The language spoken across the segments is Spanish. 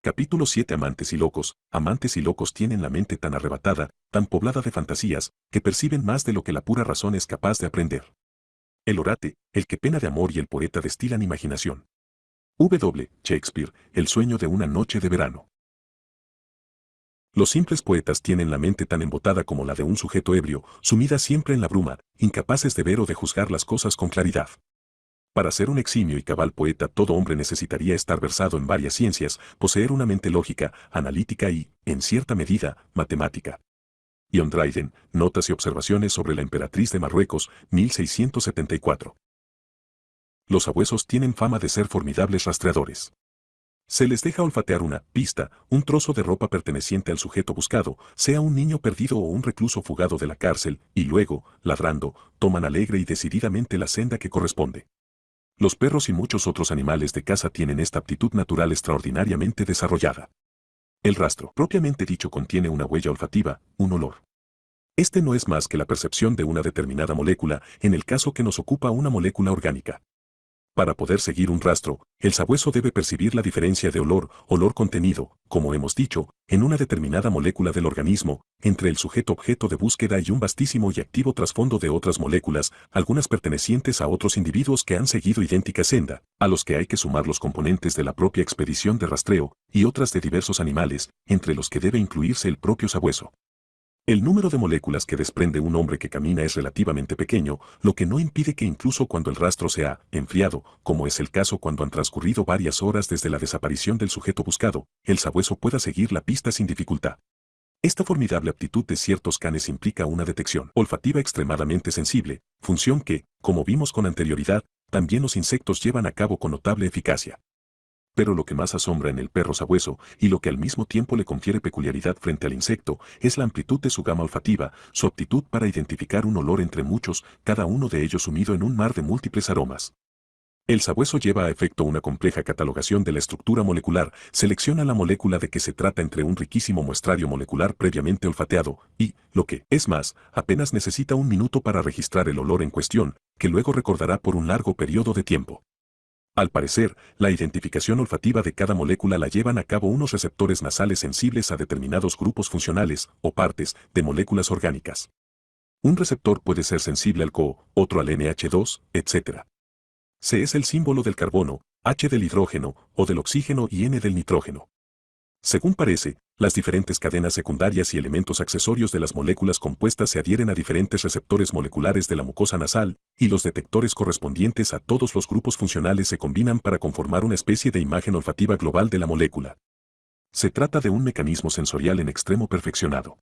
Capítulo 7. Amantes y locos. Amantes y locos tienen la mente tan arrebatada, tan poblada de fantasías, que perciben más de lo que la pura razón es capaz de aprender. El orate, el que pena de amor y el poeta destilan imaginación. W. Shakespeare, El sueño de una noche de verano. Los simples poetas tienen la mente tan embotada como la de un sujeto ebrio, sumida siempre en la bruma, incapaces de ver o de juzgar las cosas con claridad. Para ser un eximio y cabal poeta, todo hombre necesitaría estar versado en varias ciencias, poseer una mente lógica, analítica y, en cierta medida, matemática. Ion Dryden, Notas y observaciones sobre la emperatriz de Marruecos, 1674. Los sabuesos tienen fama de ser formidables rastreadores. Se les deja olfatear una pista, un trozo de ropa perteneciente al sujeto buscado, sea un niño perdido o un recluso fugado de la cárcel, y luego, ladrando, toman alegre y decididamente la senda que corresponde. Los perros y muchos otros animales de caza tienen esta aptitud natural extraordinariamente desarrollada. El rastro, propiamente dicho, contiene una huella olfativa, un olor. Este no es más que la percepción de una determinada molécula, en el caso que nos ocupa una molécula orgánica. Para poder seguir un rastro, el sabueso debe percibir la diferencia de olor contenido, como hemos dicho, en una determinada molécula del organismo, entre el sujeto objeto de búsqueda y un vastísimo y activo trasfondo de otras moléculas, algunas pertenecientes a otros individuos que han seguido idéntica senda, a los que hay que sumar los componentes de la propia expedición de rastreo, y otras de diversos animales, entre los que debe incluirse el propio sabueso. El número de moléculas que desprende un hombre que camina es relativamente pequeño, lo que no impide que incluso cuando el rastro se ha enfriado, como es el caso cuando han transcurrido varias horas desde la desaparición del sujeto buscado, el sabueso pueda seguir la pista sin dificultad. Esta formidable aptitud de ciertos canes implica una detección olfativa extremadamente sensible, función que, como vimos con anterioridad, también los insectos llevan a cabo con notable eficacia. Pero lo que más asombra en el perro sabueso, y lo que al mismo tiempo le confiere peculiaridad frente al insecto, es la amplitud de su gama olfativa, su aptitud para identificar un olor entre muchos, cada uno de ellos sumido en un mar de múltiples aromas. El sabueso lleva a efecto una compleja catalogación de la estructura molecular, selecciona la molécula de que se trata entre un riquísimo muestrario molecular previamente olfateado, y, lo que es más, apenas necesita un minuto para registrar el olor en cuestión, que luego recordará por un largo periodo de tiempo. Al parecer, la identificación olfativa de cada molécula la llevan a cabo unos receptores nasales sensibles a determinados grupos funcionales, o partes, de moléculas orgánicas. Un receptor puede ser sensible al CO, otro al NH2, etc. C es el símbolo del carbono, H del hidrógeno, O del oxígeno y N del nitrógeno. Según parece, las diferentes cadenas secundarias y elementos accesorios de las moléculas compuestas se adhieren a diferentes receptores moleculares de la mucosa nasal, y los detectores correspondientes a todos los grupos funcionales se combinan para conformar una especie de imagen olfativa global de la molécula. Se trata de un mecanismo sensorial en extremo perfeccionado.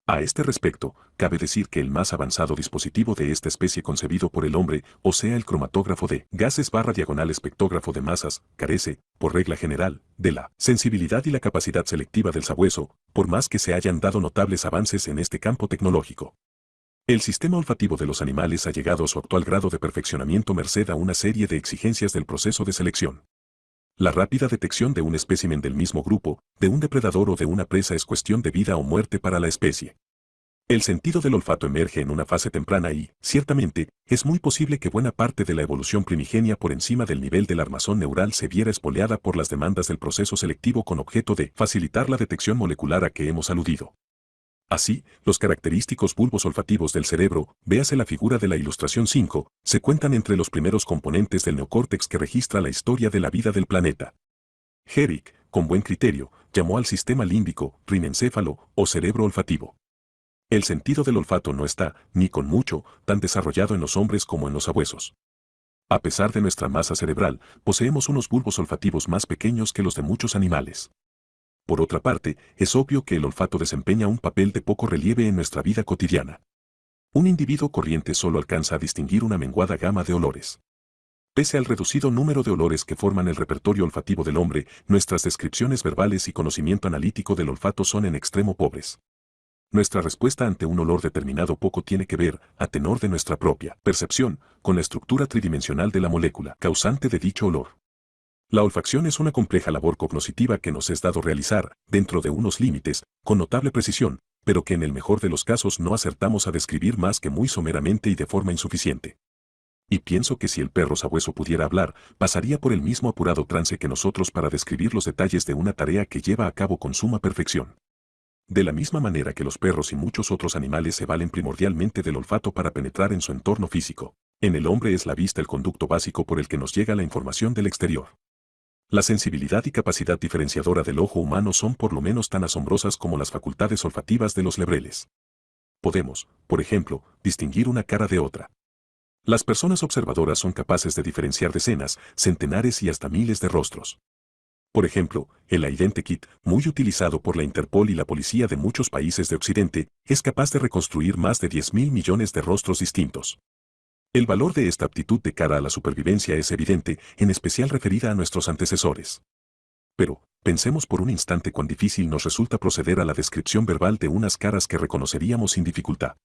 A este respecto, cabe decir que el más avanzado dispositivo de esta especie concebido por el hombre, o sea el cromatógrafo de gases / espectógrafo de masas, carece, por regla general, de la sensibilidad y la capacidad selectiva del sabueso, por más que se hayan dado notables avances en este campo tecnológico. El sistema olfativo de los animales ha llegado a su actual grado de perfeccionamiento merced a una serie de exigencias del proceso de selección. La rápida detección de un espécimen del mismo grupo, de un depredador o de una presa es cuestión de vida o muerte para la especie. El sentido del olfato emerge en una fase temprana y, ciertamente, es muy posible que buena parte de la evolución primigenia por encima del nivel del armazón neural se viera espoleada por las demandas del proceso selectivo con objeto de facilitar la detección molecular a que hemos aludido. Así, los característicos bulbos olfativos del cerebro, véase la figura de la ilustración 5, se cuentan entre los primeros componentes del neocórtex que registra la historia de la vida del planeta. Herrick, con buen criterio, llamó al sistema límbico, rinencéfalo, o cerebro olfativo. El sentido del olfato no está, ni con mucho, tan desarrollado en los hombres como en los sabuesos. A pesar de nuestra masa cerebral, poseemos unos bulbos olfativos más pequeños que los de muchos animales. Por otra parte, es obvio que el olfato desempeña un papel de poco relieve en nuestra vida cotidiana. Un individuo corriente solo alcanza a distinguir una menguada gama de olores. Pese al reducido número de olores que forman el repertorio olfativo del hombre, nuestras descripciones verbales y conocimiento analítico del olfato son en extremo pobres. Nuestra respuesta ante un olor determinado poco tiene que ver, a tenor de nuestra propia percepción, con la estructura tridimensional de la molécula causante de dicho olor. La olfacción es una compleja labor cognoscitiva que nos es dado realizar, dentro de unos límites, con notable precisión, pero que en el mejor de los casos no acertamos a describir más que muy someramente y de forma insuficiente. Y pienso que si el perro sabueso pudiera hablar, pasaría por el mismo apurado trance que nosotros para describir los detalles de una tarea que lleva a cabo con suma perfección. De la misma manera que los perros y muchos otros animales se valen primordialmente del olfato para penetrar en su entorno físico, en el hombre es la vista el conducto básico por el que nos llega la información del exterior. La sensibilidad y capacidad diferenciadora del ojo humano son por lo menos tan asombrosas como las facultades olfativas de los lebreles. Podemos, por ejemplo, distinguir una cara de otra. Las personas observadoras son capaces de diferenciar decenas, centenares y hasta miles de rostros. Por ejemplo, el Identikit, muy utilizado por la Interpol y la policía de muchos países de Occidente, es capaz de reconstruir más de 10.000 millones de rostros distintos. El valor de esta aptitud de cara a la supervivencia es evidente, en especial referida a nuestros antecesores. Pero, pensemos por un instante cuán difícil nos resulta proceder a la descripción verbal de unas caras que reconoceríamos sin dificultad.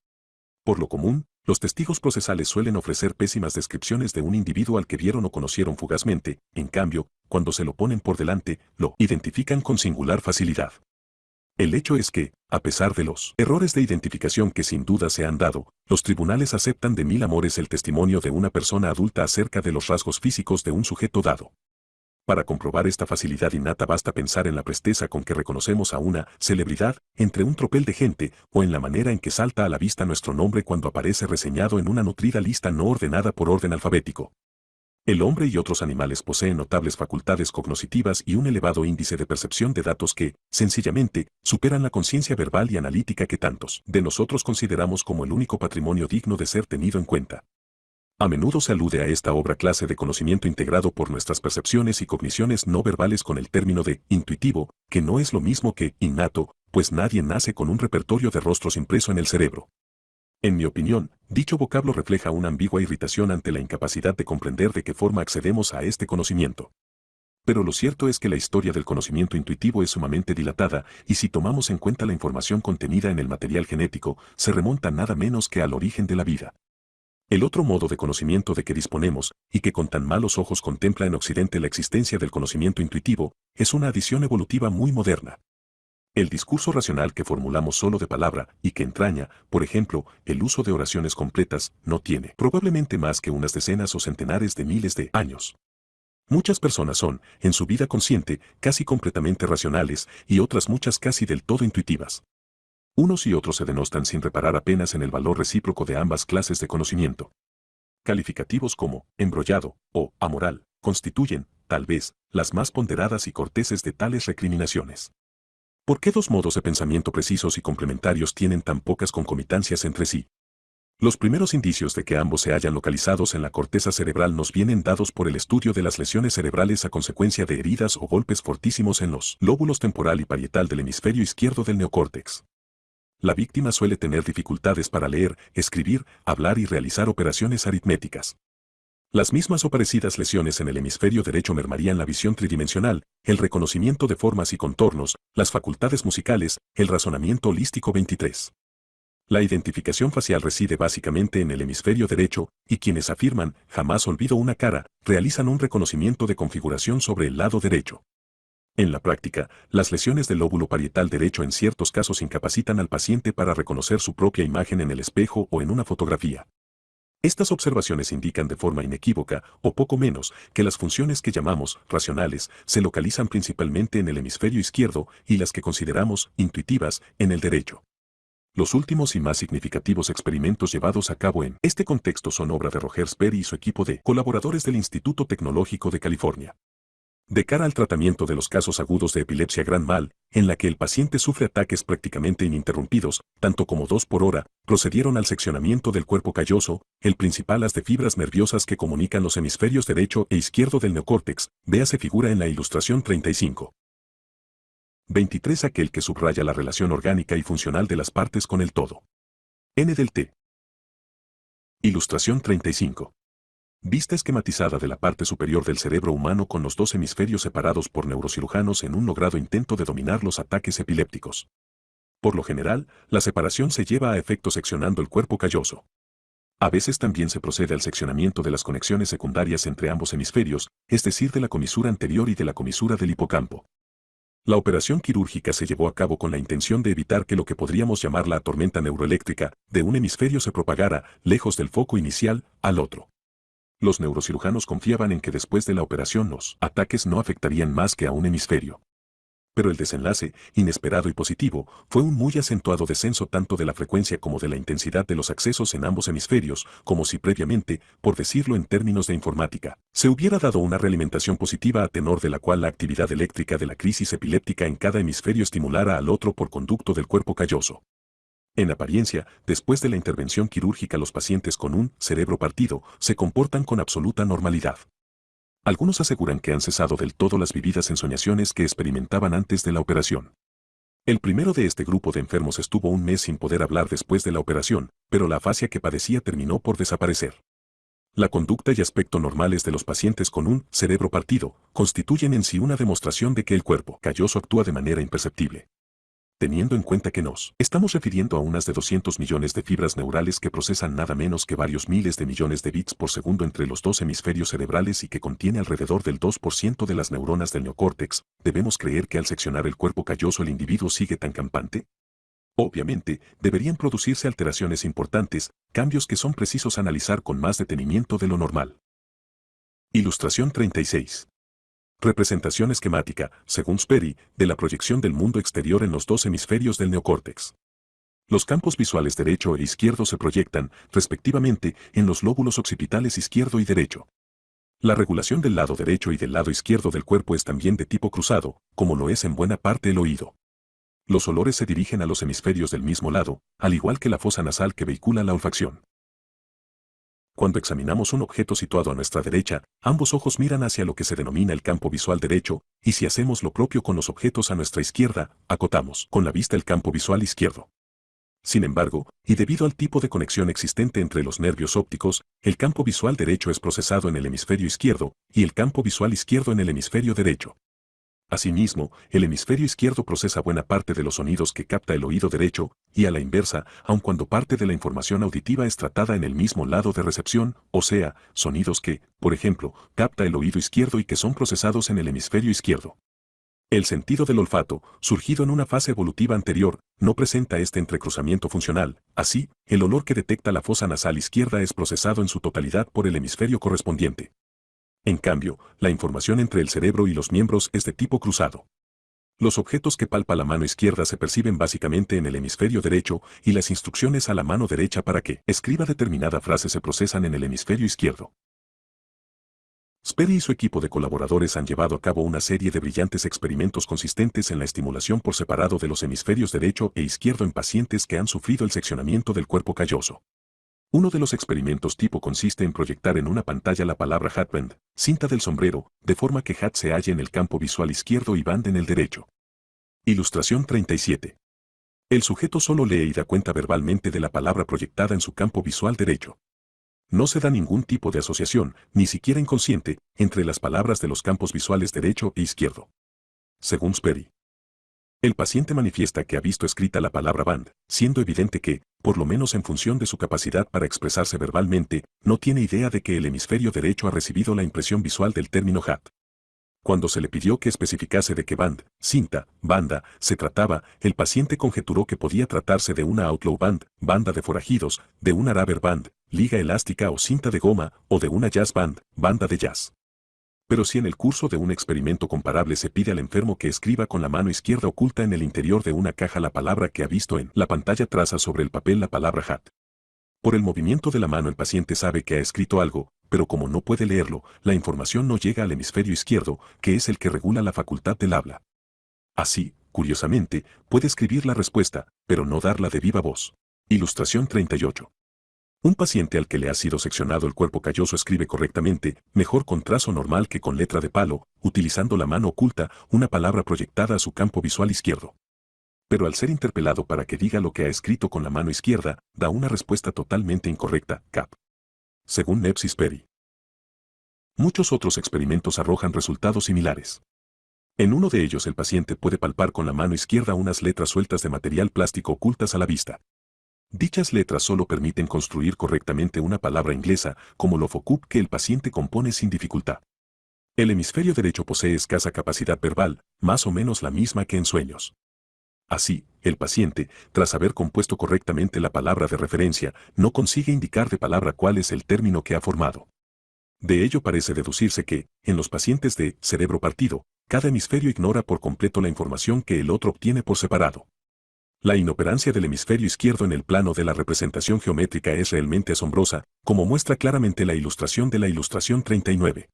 Por lo común, los testigos procesales suelen ofrecer pésimas descripciones de un individuo al que vieron o conocieron fugazmente, en cambio, cuando se lo ponen por delante, lo identifican con singular facilidad. El hecho es que, a pesar de los errores de identificación que sin duda se han dado, los tribunales aceptan de mil amores el testimonio de una persona adulta acerca de los rasgos físicos de un sujeto dado. Para comprobar esta facilidad innata basta pensar en la presteza con que reconocemos a una celebridad entre un tropel de gente o en la manera en que salta a la vista nuestro nombre cuando aparece reseñado en una nutrida lista no ordenada por orden alfabético. El hombre y otros animales poseen notables facultades cognitivas y un elevado índice de percepción de datos que, sencillamente, superan la conciencia verbal y analítica que tantos de nosotros consideramos como el único patrimonio digno de ser tenido en cuenta. A menudo se alude a esta obra clase de conocimiento integrado por nuestras percepciones y cogniciones no verbales con el término de intuitivo, que no es lo mismo que innato, pues nadie nace con un repertorio de rostros impreso en el cerebro. En mi opinión, dicho vocablo refleja una ambigua irritación ante la incapacidad de comprender de qué forma accedemos a este conocimiento. Pero lo cierto es que la historia del conocimiento intuitivo es sumamente dilatada, y si tomamos en cuenta la información contenida en el material genético, se remonta nada menos que al origen de la vida. El otro modo de conocimiento de que disponemos, y que con tan malos ojos contempla en Occidente la existencia del conocimiento intuitivo, es una adición evolutiva muy moderna. El discurso racional que formulamos solo de palabra y que entraña, por ejemplo, el uso de oraciones completas, no tiene probablemente más que unas decenas o centenares de miles de años. Muchas personas son, en su vida consciente, casi completamente racionales y otras muchas casi del todo intuitivas. Unos y otros se denostan sin reparar apenas en el valor recíproco de ambas clases de conocimiento. Calificativos como embrollado o amoral constituyen, tal vez, las más ponderadas y corteses de tales recriminaciones. ¿Por qué dos modos de pensamiento precisos y complementarios tienen tan pocas concomitancias entre sí? Los primeros indicios de que ambos se hallan localizados en la corteza cerebral nos vienen dados por el estudio de las lesiones cerebrales a consecuencia de heridas o golpes fortísimos en los lóbulos temporal y parietal del hemisferio izquierdo del neocórtex. La víctima suele tener dificultades para leer, escribir, hablar y realizar operaciones aritméticas. Las mismas o parecidas lesiones en el hemisferio derecho mermarían la visión tridimensional, el reconocimiento de formas y contornos, las facultades musicales, el razonamiento holístico 23. La identificación facial reside básicamente en el hemisferio derecho, y quienes afirman, jamás olvido una cara, realizan un reconocimiento de configuración sobre el lado derecho. En la práctica, las lesiones del lóbulo parietal derecho en ciertos casos incapacitan al paciente para reconocer su propia imagen en el espejo o en una fotografía. Estas observaciones indican de forma inequívoca, o poco menos, que las funciones que llamamos racionales se localizan principalmente en el hemisferio izquierdo y las que consideramos intuitivas en el derecho. Los últimos y más significativos experimentos llevados a cabo en este contexto son obra de Roger Sperry y su equipo de colaboradores del Instituto Tecnológico de California. De cara al tratamiento de los casos agudos de epilepsia gran mal, en la que el paciente sufre ataques prácticamente ininterrumpidos, tanto como 2 por hora, procedieron al seccionamiento del cuerpo calloso, el principal haz de fibras nerviosas que comunican los hemisferios derecho e izquierdo del neocórtex, véase figura en la ilustración 35. 23 aquel que subraya la relación orgánica y funcional de las partes con el todo. N del T. Ilustración 35. Vista esquematizada de la parte superior del cerebro humano con los dos hemisferios separados por neurocirujanos en un logrado intento de dominar los ataques epilépticos. Por lo general, la separación se lleva a efecto seccionando el cuerpo calloso. A veces también se procede al seccionamiento de las conexiones secundarias entre ambos hemisferios, es decir, de la comisura anterior y de la comisura del hipocampo. La operación quirúrgica se llevó a cabo con la intención de evitar que lo que podríamos llamar la tormenta neuroeléctrica de un hemisferio se propagara, lejos del foco inicial, al otro. Los neurocirujanos confiaban en que después de la operación los ataques no afectarían más que a un hemisferio. Pero el desenlace, inesperado y positivo, fue un muy acentuado descenso tanto de la frecuencia como de la intensidad de los accesos en ambos hemisferios, como si previamente, por decirlo en términos de informática, se hubiera dado una realimentación positiva a tenor de la cual la actividad eléctrica de la crisis epiléptica en cada hemisferio estimulara al otro por conducto del cuerpo calloso. En apariencia, después de la intervención quirúrgica los pacientes con un cerebro partido se comportan con absoluta normalidad. Algunos aseguran que han cesado del todo las vividas ensoñaciones que experimentaban antes de la operación. El primero de este grupo de enfermos estuvo un mes sin poder hablar después de la operación, pero la afasia que padecía terminó por desaparecer. La conducta y aspecto normales de los pacientes con un cerebro partido constituyen en sí una demostración de que el cuerpo calloso actúa de manera imperceptible. Teniendo en cuenta que nos estamos refiriendo a unas de 200 millones de fibras neurales que procesan nada menos que varios miles de millones de bits por segundo entre los dos hemisferios cerebrales y que contiene alrededor del 2% de las neuronas del neocórtex, ¿debemos creer que al seccionar el cuerpo calloso el individuo sigue tan campante? Obviamente, deberían producirse alteraciones importantes, cambios que son precisos analizar con más detenimiento de lo normal. Ilustración 36. Representación esquemática, según Sperry, de la proyección del mundo exterior en los dos hemisferios del neocórtex. Los campos visuales derecho e izquierdo se proyectan, respectivamente, en los lóbulos occipitales izquierdo y derecho. La regulación del lado derecho y del lado izquierdo del cuerpo es también de tipo cruzado, como lo es en buena parte el oído. Los olores se dirigen a los hemisferios del mismo lado, al igual que la fosa nasal que vehicula la olfacción. Cuando examinamos un objeto situado a nuestra derecha, ambos ojos miran hacia lo que se denomina el campo visual derecho, y si hacemos lo propio con los objetos a nuestra izquierda, acotamos con la vista el campo visual izquierdo. Sin embargo, y debido al tipo de conexión existente entre los nervios ópticos, el campo visual derecho es procesado en el hemisferio izquierdo, y el campo visual izquierdo en el hemisferio derecho. Asimismo, el hemisferio izquierdo procesa buena parte de los sonidos que capta el oído derecho, y a la inversa, aun cuando parte de la información auditiva es tratada en el mismo lado de recepción, o sea, sonidos que, por ejemplo, capta el oído izquierdo y que son procesados en el hemisferio izquierdo. El sentido del olfato, surgido en una fase evolutiva anterior, no presenta este entrecruzamiento funcional. Así, el olor que detecta la fosa nasal izquierda es procesado en su totalidad por el hemisferio correspondiente. En cambio, la información entre el cerebro y los miembros es de tipo cruzado. Los objetos que palpa la mano izquierda se perciben básicamente en el hemisferio derecho y las instrucciones a la mano derecha para que escriba determinada frase se procesan en el hemisferio izquierdo. Sperry y su equipo de colaboradores han llevado a cabo una serie de brillantes experimentos consistentes en la estimulación por separado de los hemisferios derecho e izquierdo en pacientes que han sufrido el seccionamiento del cuerpo calloso. Uno de los experimentos tipo consiste en proyectar en una pantalla la palabra hatband, cinta del sombrero, de forma que hat se halle en el campo visual izquierdo y band en el derecho. Ilustración 37. El sujeto solo lee y da cuenta verbalmente de la palabra proyectada en su campo visual derecho. No se da ningún tipo de asociación, ni siquiera inconsciente, entre las palabras de los campos visuales derecho e izquierdo. Según Sperry, el paciente manifiesta que ha visto escrita la palabra band, siendo evidente que, por lo menos en función de su capacidad para expresarse verbalmente, no tiene idea de que el hemisferio derecho ha recibido la impresión visual del término hat. Cuando se le pidió que especificase de qué band, cinta, banda, se trataba, el paciente conjeturó que podía tratarse de una outlaw band, banda de forajidos, de una rubber band, liga elástica o cinta de goma, o de una jazz band, banda de jazz. Pero si en el curso de un experimento comparable se pide al enfermo que escriba con la mano izquierda oculta en el interior de una caja la palabra que ha visto en la pantalla, traza sobre el papel la palabra hat. Por el movimiento de la mano el paciente sabe que ha escrito algo, pero como no puede leerlo, la información no llega al hemisferio izquierdo, que es el que regula la facultad del habla. Así, curiosamente, puede escribir la respuesta, pero no darla de viva voz. Ilustración 38. Un paciente al que le ha sido seccionado el cuerpo calloso escribe correctamente, mejor con trazo normal que con letra de palo, utilizando la mano oculta, una palabra proyectada a su campo visual izquierdo. Pero al ser interpelado para que diga lo que ha escrito con la mano izquierda, da una respuesta totalmente incorrecta, cap. Según Neps y Sperry. Muchos otros experimentos arrojan resultados similares. En uno de ellos el paciente puede palpar con la mano izquierda unas letras sueltas de material plástico ocultas a la vista. Dichas letras solo permiten construir correctamente una palabra inglesa, como lo FOCUP que el paciente compone sin dificultad. El hemisferio derecho posee escasa capacidad verbal, más o menos la misma que en sueños. Así, el paciente, tras haber compuesto correctamente la palabra de referencia, no consigue indicar de palabra cuál es el término que ha formado. De ello parece deducirse que, en los pacientes de cerebro partido, cada hemisferio ignora por completo la información que el otro obtiene por separado. La inoperancia del hemisferio izquierdo en el plano de la representación geométrica es realmente asombrosa, como muestra claramente la ilustración de la ilustración 39.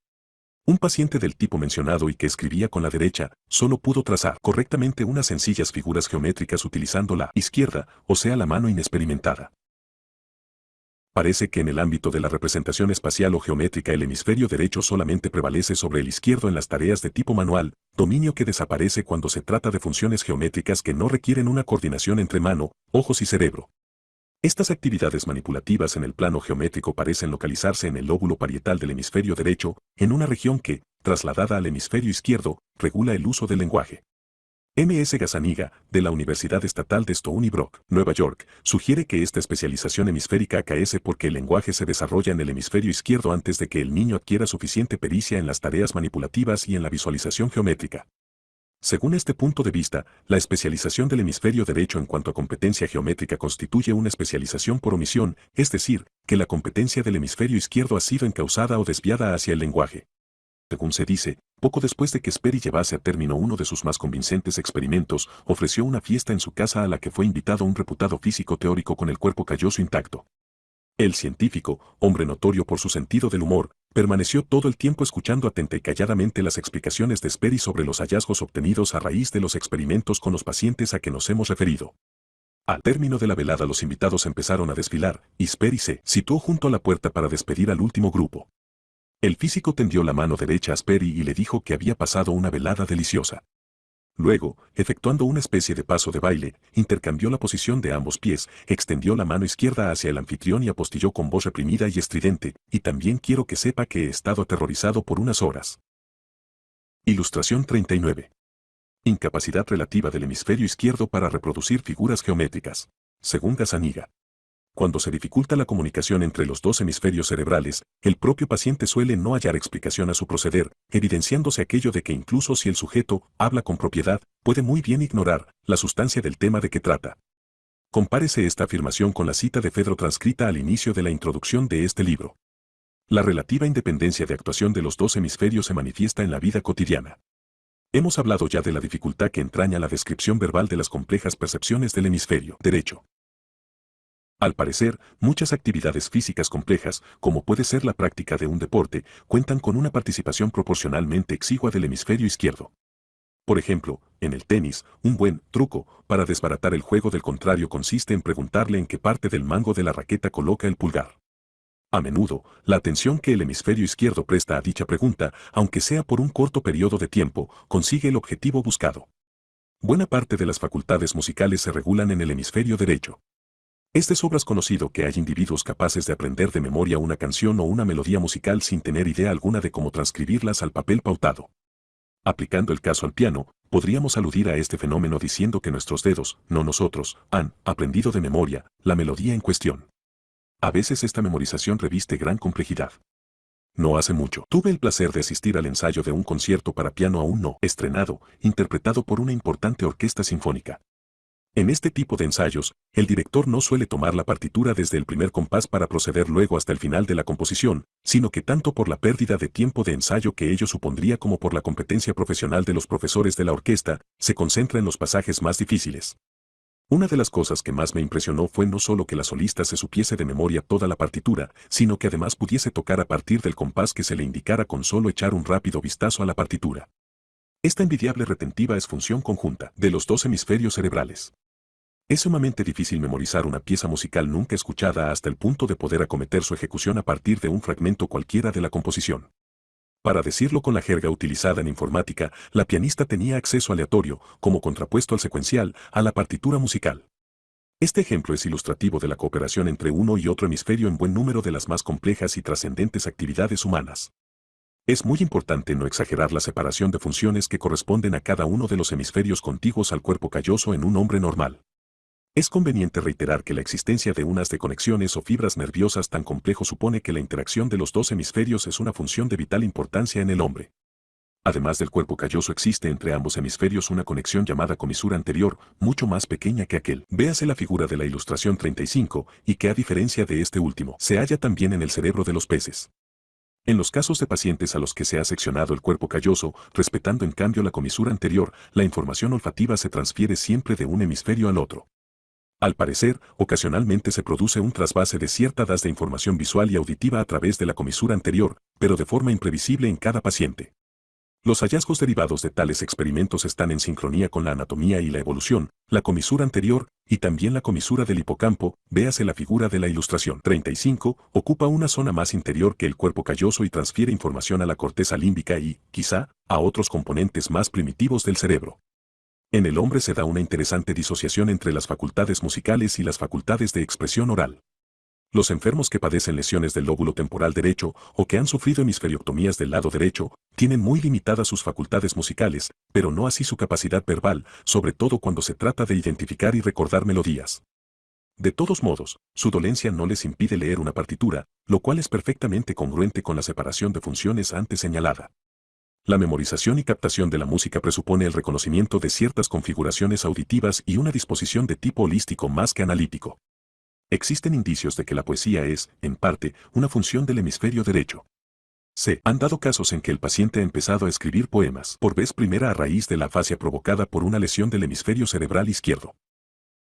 Un paciente del tipo mencionado y que escribía con la derecha, solo pudo trazar correctamente unas sencillas figuras geométricas utilizando la izquierda, o sea la mano inexperimentada. Parece que en el ámbito de la representación espacial o geométrica el hemisferio derecho solamente prevalece sobre el izquierdo en las tareas de tipo manual, dominio que desaparece cuando se trata de funciones geométricas que no requieren una coordinación entre mano, ojos y cerebro. Estas actividades manipulativas en el plano geométrico parecen localizarse en el lóbulo parietal del hemisferio derecho, en una región que, trasladada al hemisferio izquierdo, regula el uso del lenguaje. M.S. Gazzaniga, de la Universidad Estatal de Stony Brook, Nueva York, sugiere que esta especialización hemisférica acaece porque el lenguaje se desarrolla en el hemisferio izquierdo antes de que el niño adquiera suficiente pericia en las tareas manipulativas y en la visualización geométrica. Según este punto de vista, la especialización del hemisferio derecho en cuanto a competencia geométrica constituye una especialización por omisión, es decir, que la competencia del hemisferio izquierdo ha sido encausada o desviada hacia el lenguaje. Según se dice, poco después de que Sperry llevase a término uno de sus más convincentes experimentos, ofreció una fiesta en su casa a la que fue invitado un reputado físico teórico con el cuerpo calloso intacto. El científico, hombre notorio por su sentido del humor, permaneció todo el tiempo escuchando atenta y calladamente las explicaciones de Sperry sobre los hallazgos obtenidos a raíz de los experimentos con los pacientes a que nos hemos referido. Al término de la velada los invitados empezaron a desfilar, y Sperry se situó junto a la puerta para despedir al último grupo. El físico tendió la mano derecha a Sperry y le dijo que había pasado una velada deliciosa. Luego, efectuando una especie de paso de baile, intercambió la posición de ambos pies, extendió la mano izquierda hacia el anfitrión y apostilló con voz reprimida y estridente, y también quiero que sepa que he estado aterrorizado por unas horas. Ilustración 39. Incapacidad relativa del hemisferio izquierdo para reproducir figuras geométricas. Según Gazzaniga. Cuando se dificulta la comunicación entre los dos hemisferios cerebrales, el propio paciente suele no hallar explicación a su proceder, evidenciándose aquello de que incluso si el sujeto habla con propiedad, puede muy bien ignorar la sustancia del tema de que trata. Compárese esta afirmación con la cita de Fedro transcrita al inicio de la introducción de este libro. La relativa independencia de actuación de los dos hemisferios se manifiesta en la vida cotidiana. Hemos hablado ya de la dificultad que entraña la descripción verbal de las complejas percepciones del hemisferio derecho. Al parecer, muchas actividades físicas complejas, como puede ser la práctica de un deporte, cuentan con una participación proporcionalmente exigua del hemisferio izquierdo. Por ejemplo, en el tenis, un buen truco para desbaratar el juego del contrario consiste en preguntarle en qué parte del mango de la raqueta coloca el pulgar. A menudo, la atención que el hemisferio izquierdo presta a dicha pregunta, aunque sea por un corto periodo de tiempo, consigue el objetivo buscado. Buena parte de las facultades musicales se regulan en el hemisferio derecho. Es de sobras conocido que hay individuos capaces de aprender de memoria una canción o una melodía musical sin tener idea alguna de cómo transcribirlas al papel pautado. Aplicando el caso al piano, podríamos aludir a este fenómeno diciendo que nuestros dedos, no nosotros, han aprendido de memoria la melodía en cuestión. A veces esta memorización reviste gran complejidad. No hace mucho, tuve el placer de asistir al ensayo de un concierto para piano aún no estrenado, interpretado por una importante orquesta sinfónica. En este tipo de ensayos, el director no suele tomar la partitura desde el primer compás para proceder luego hasta el final de la composición, sino que tanto por la pérdida de tiempo de ensayo que ello supondría como por la competencia profesional de los profesores de la orquesta, se concentra en los pasajes más difíciles. Una de las cosas que más me impresionó fue no solo que la solista se supiese de memoria toda la partitura, sino que además pudiese tocar a partir del compás que se le indicara con solo echar un rápido vistazo a la partitura. Esta envidiable retentiva es función conjunta de los dos hemisferios cerebrales. Es sumamente difícil memorizar una pieza musical nunca escuchada hasta el punto de poder acometer su ejecución a partir de un fragmento cualquiera de la composición. Para decirlo con la jerga utilizada en informática, la pianista tenía acceso aleatorio, como contrapuesto al secuencial, a la partitura musical. Este ejemplo es ilustrativo de la cooperación entre uno y otro hemisferio en buen número de las más complejas y trascendentes actividades humanas. Es muy importante no exagerar la separación de funciones que corresponden a cada uno de los hemisferios contiguos al cuerpo calloso en un hombre normal. Es conveniente reiterar que la existencia de unas de conexiones o fibras nerviosas tan complejo supone que la interacción de los dos hemisferios es una función de vital importancia en el hombre. Además del cuerpo calloso existe entre ambos hemisferios una conexión llamada comisura anterior, mucho más pequeña que aquel. Véase la figura de la ilustración 35, y que a diferencia de este último, se halla también en el cerebro de los peces. En los casos de pacientes a los que se ha seccionado el cuerpo calloso, respetando en cambio la comisura anterior, la información olfativa se transfiere siempre de un hemisferio al otro. Al parecer, ocasionalmente se produce un trasvase de cierta das de información visual y auditiva a través de la comisura anterior, pero de forma imprevisible en cada paciente. Los hallazgos derivados de tales experimentos están en sincronía con la anatomía y la evolución, la comisura anterior, y también la comisura del hipocampo, véase la figura de la ilustración 35, ocupa una zona más interior que el cuerpo calloso y transfiere información a la corteza límbica y, quizá, a otros componentes más primitivos del cerebro. En el hombre se da una interesante disociación entre las facultades musicales y las facultades de expresión oral. Los enfermos que padecen lesiones del lóbulo temporal derecho o que han sufrido hemisferioctomías del lado derecho, tienen muy limitadas sus facultades musicales, pero no así su capacidad verbal, sobre todo cuando se trata de identificar y recordar melodías. De todos modos, su dolencia no les impide leer una partitura, lo cual es perfectamente congruente con la separación de funciones antes señalada. La memorización y captación de la música presupone el reconocimiento de ciertas configuraciones auditivas y una disposición de tipo holístico más que analítico. Existen indicios de que la poesía es, en parte, una función del hemisferio derecho. Se han dado casos en que el paciente ha empezado a escribir poemas por vez primera a raíz de la afasia provocada por una lesión del hemisferio cerebral izquierdo.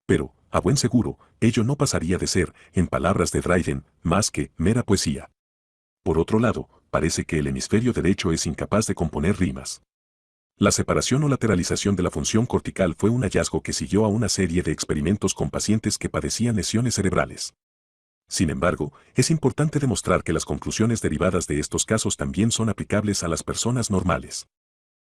Pero, a buen seguro, ello no pasaría de ser, en palabras de Dryden, más que mera poesía. Por otro lado, parece que el hemisferio derecho es incapaz de componer rimas. La separación o lateralización de la función cortical fue un hallazgo que siguió a una serie de experimentos con pacientes que padecían lesiones cerebrales. Sin embargo, es importante demostrar que las conclusiones derivadas de estos casos también son aplicables a las personas normales.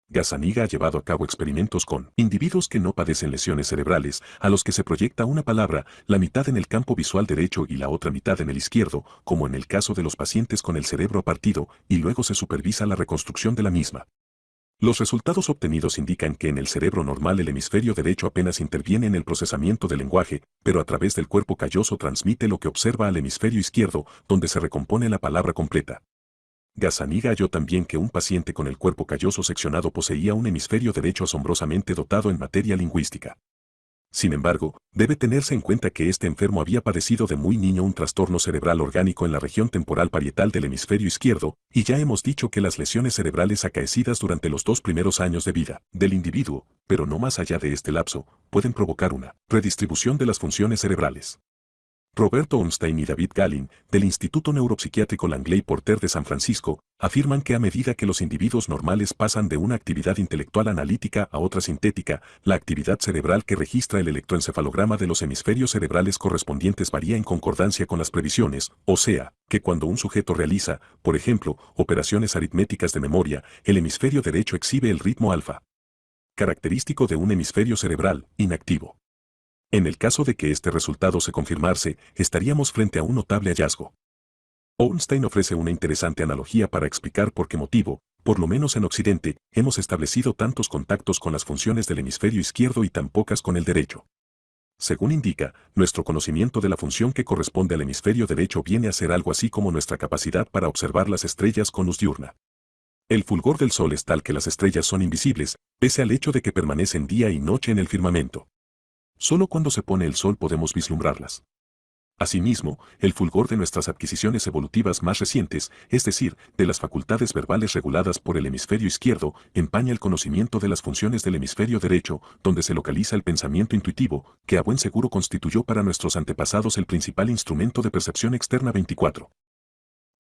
Gazzaniga ha llevado a cabo experimentos con individuos que no padecen lesiones cerebrales, a los que se proyecta una palabra, la mitad en el campo visual derecho y la otra mitad en el izquierdo, como en el caso de los pacientes con el cerebro partido, y luego se supervisa la reconstrucción de la misma. Los resultados obtenidos indican que en el cerebro normal el hemisferio derecho apenas interviene en el procesamiento del lenguaje, pero a través del cuerpo calloso transmite lo que observa al hemisferio izquierdo, donde se recompone la palabra completa. Gazzaniga halló también que un paciente con el cuerpo calloso seccionado poseía un hemisferio derecho asombrosamente dotado en materia lingüística. Sin embargo, debe tenerse en cuenta que este enfermo había padecido de muy niño un trastorno cerebral orgánico en la región temporal parietal del hemisferio izquierdo, y ya hemos dicho que las lesiones cerebrales acaecidas durante los 2 primeros años de vida del individuo, pero no más allá de este lapso, pueden provocar una redistribución de las funciones cerebrales. Roberto Ornstein y David Gallin, del Instituto Neuropsiquiátrico Langley Porter de San Francisco, afirman que a medida que los individuos normales pasan de una actividad intelectual analítica a otra sintética, la actividad cerebral que registra el electroencefalograma de los hemisferios cerebrales correspondientes varía en concordancia con las previsiones, o sea, que cuando un sujeto realiza, por ejemplo, operaciones aritméticas de memoria, el hemisferio derecho exhibe el ritmo alfa, característico de un hemisferio cerebral inactivo. En el caso de que este resultado se confirmase, estaríamos frente a un notable hallazgo. Ornstein ofrece una interesante analogía para explicar por qué motivo, por lo menos en Occidente, hemos establecido tantos contactos con las funciones del hemisferio izquierdo y tan pocas con el derecho. Según indica, nuestro conocimiento de la función que corresponde al hemisferio derecho viene a ser algo así como nuestra capacidad para observar las estrellas con luz diurna. El fulgor del sol es tal que las estrellas son invisibles, pese al hecho de que permanecen día y noche en el firmamento. Solo cuando se pone el sol podemos vislumbrarlas. Asimismo, el fulgor de nuestras adquisiciones evolutivas más recientes, es decir, de las facultades verbales reguladas por el hemisferio izquierdo, empaña el conocimiento de las funciones del hemisferio derecho, donde se localiza el pensamiento intuitivo, que a buen seguro constituyó para nuestros antepasados el principal instrumento de percepción externa 24.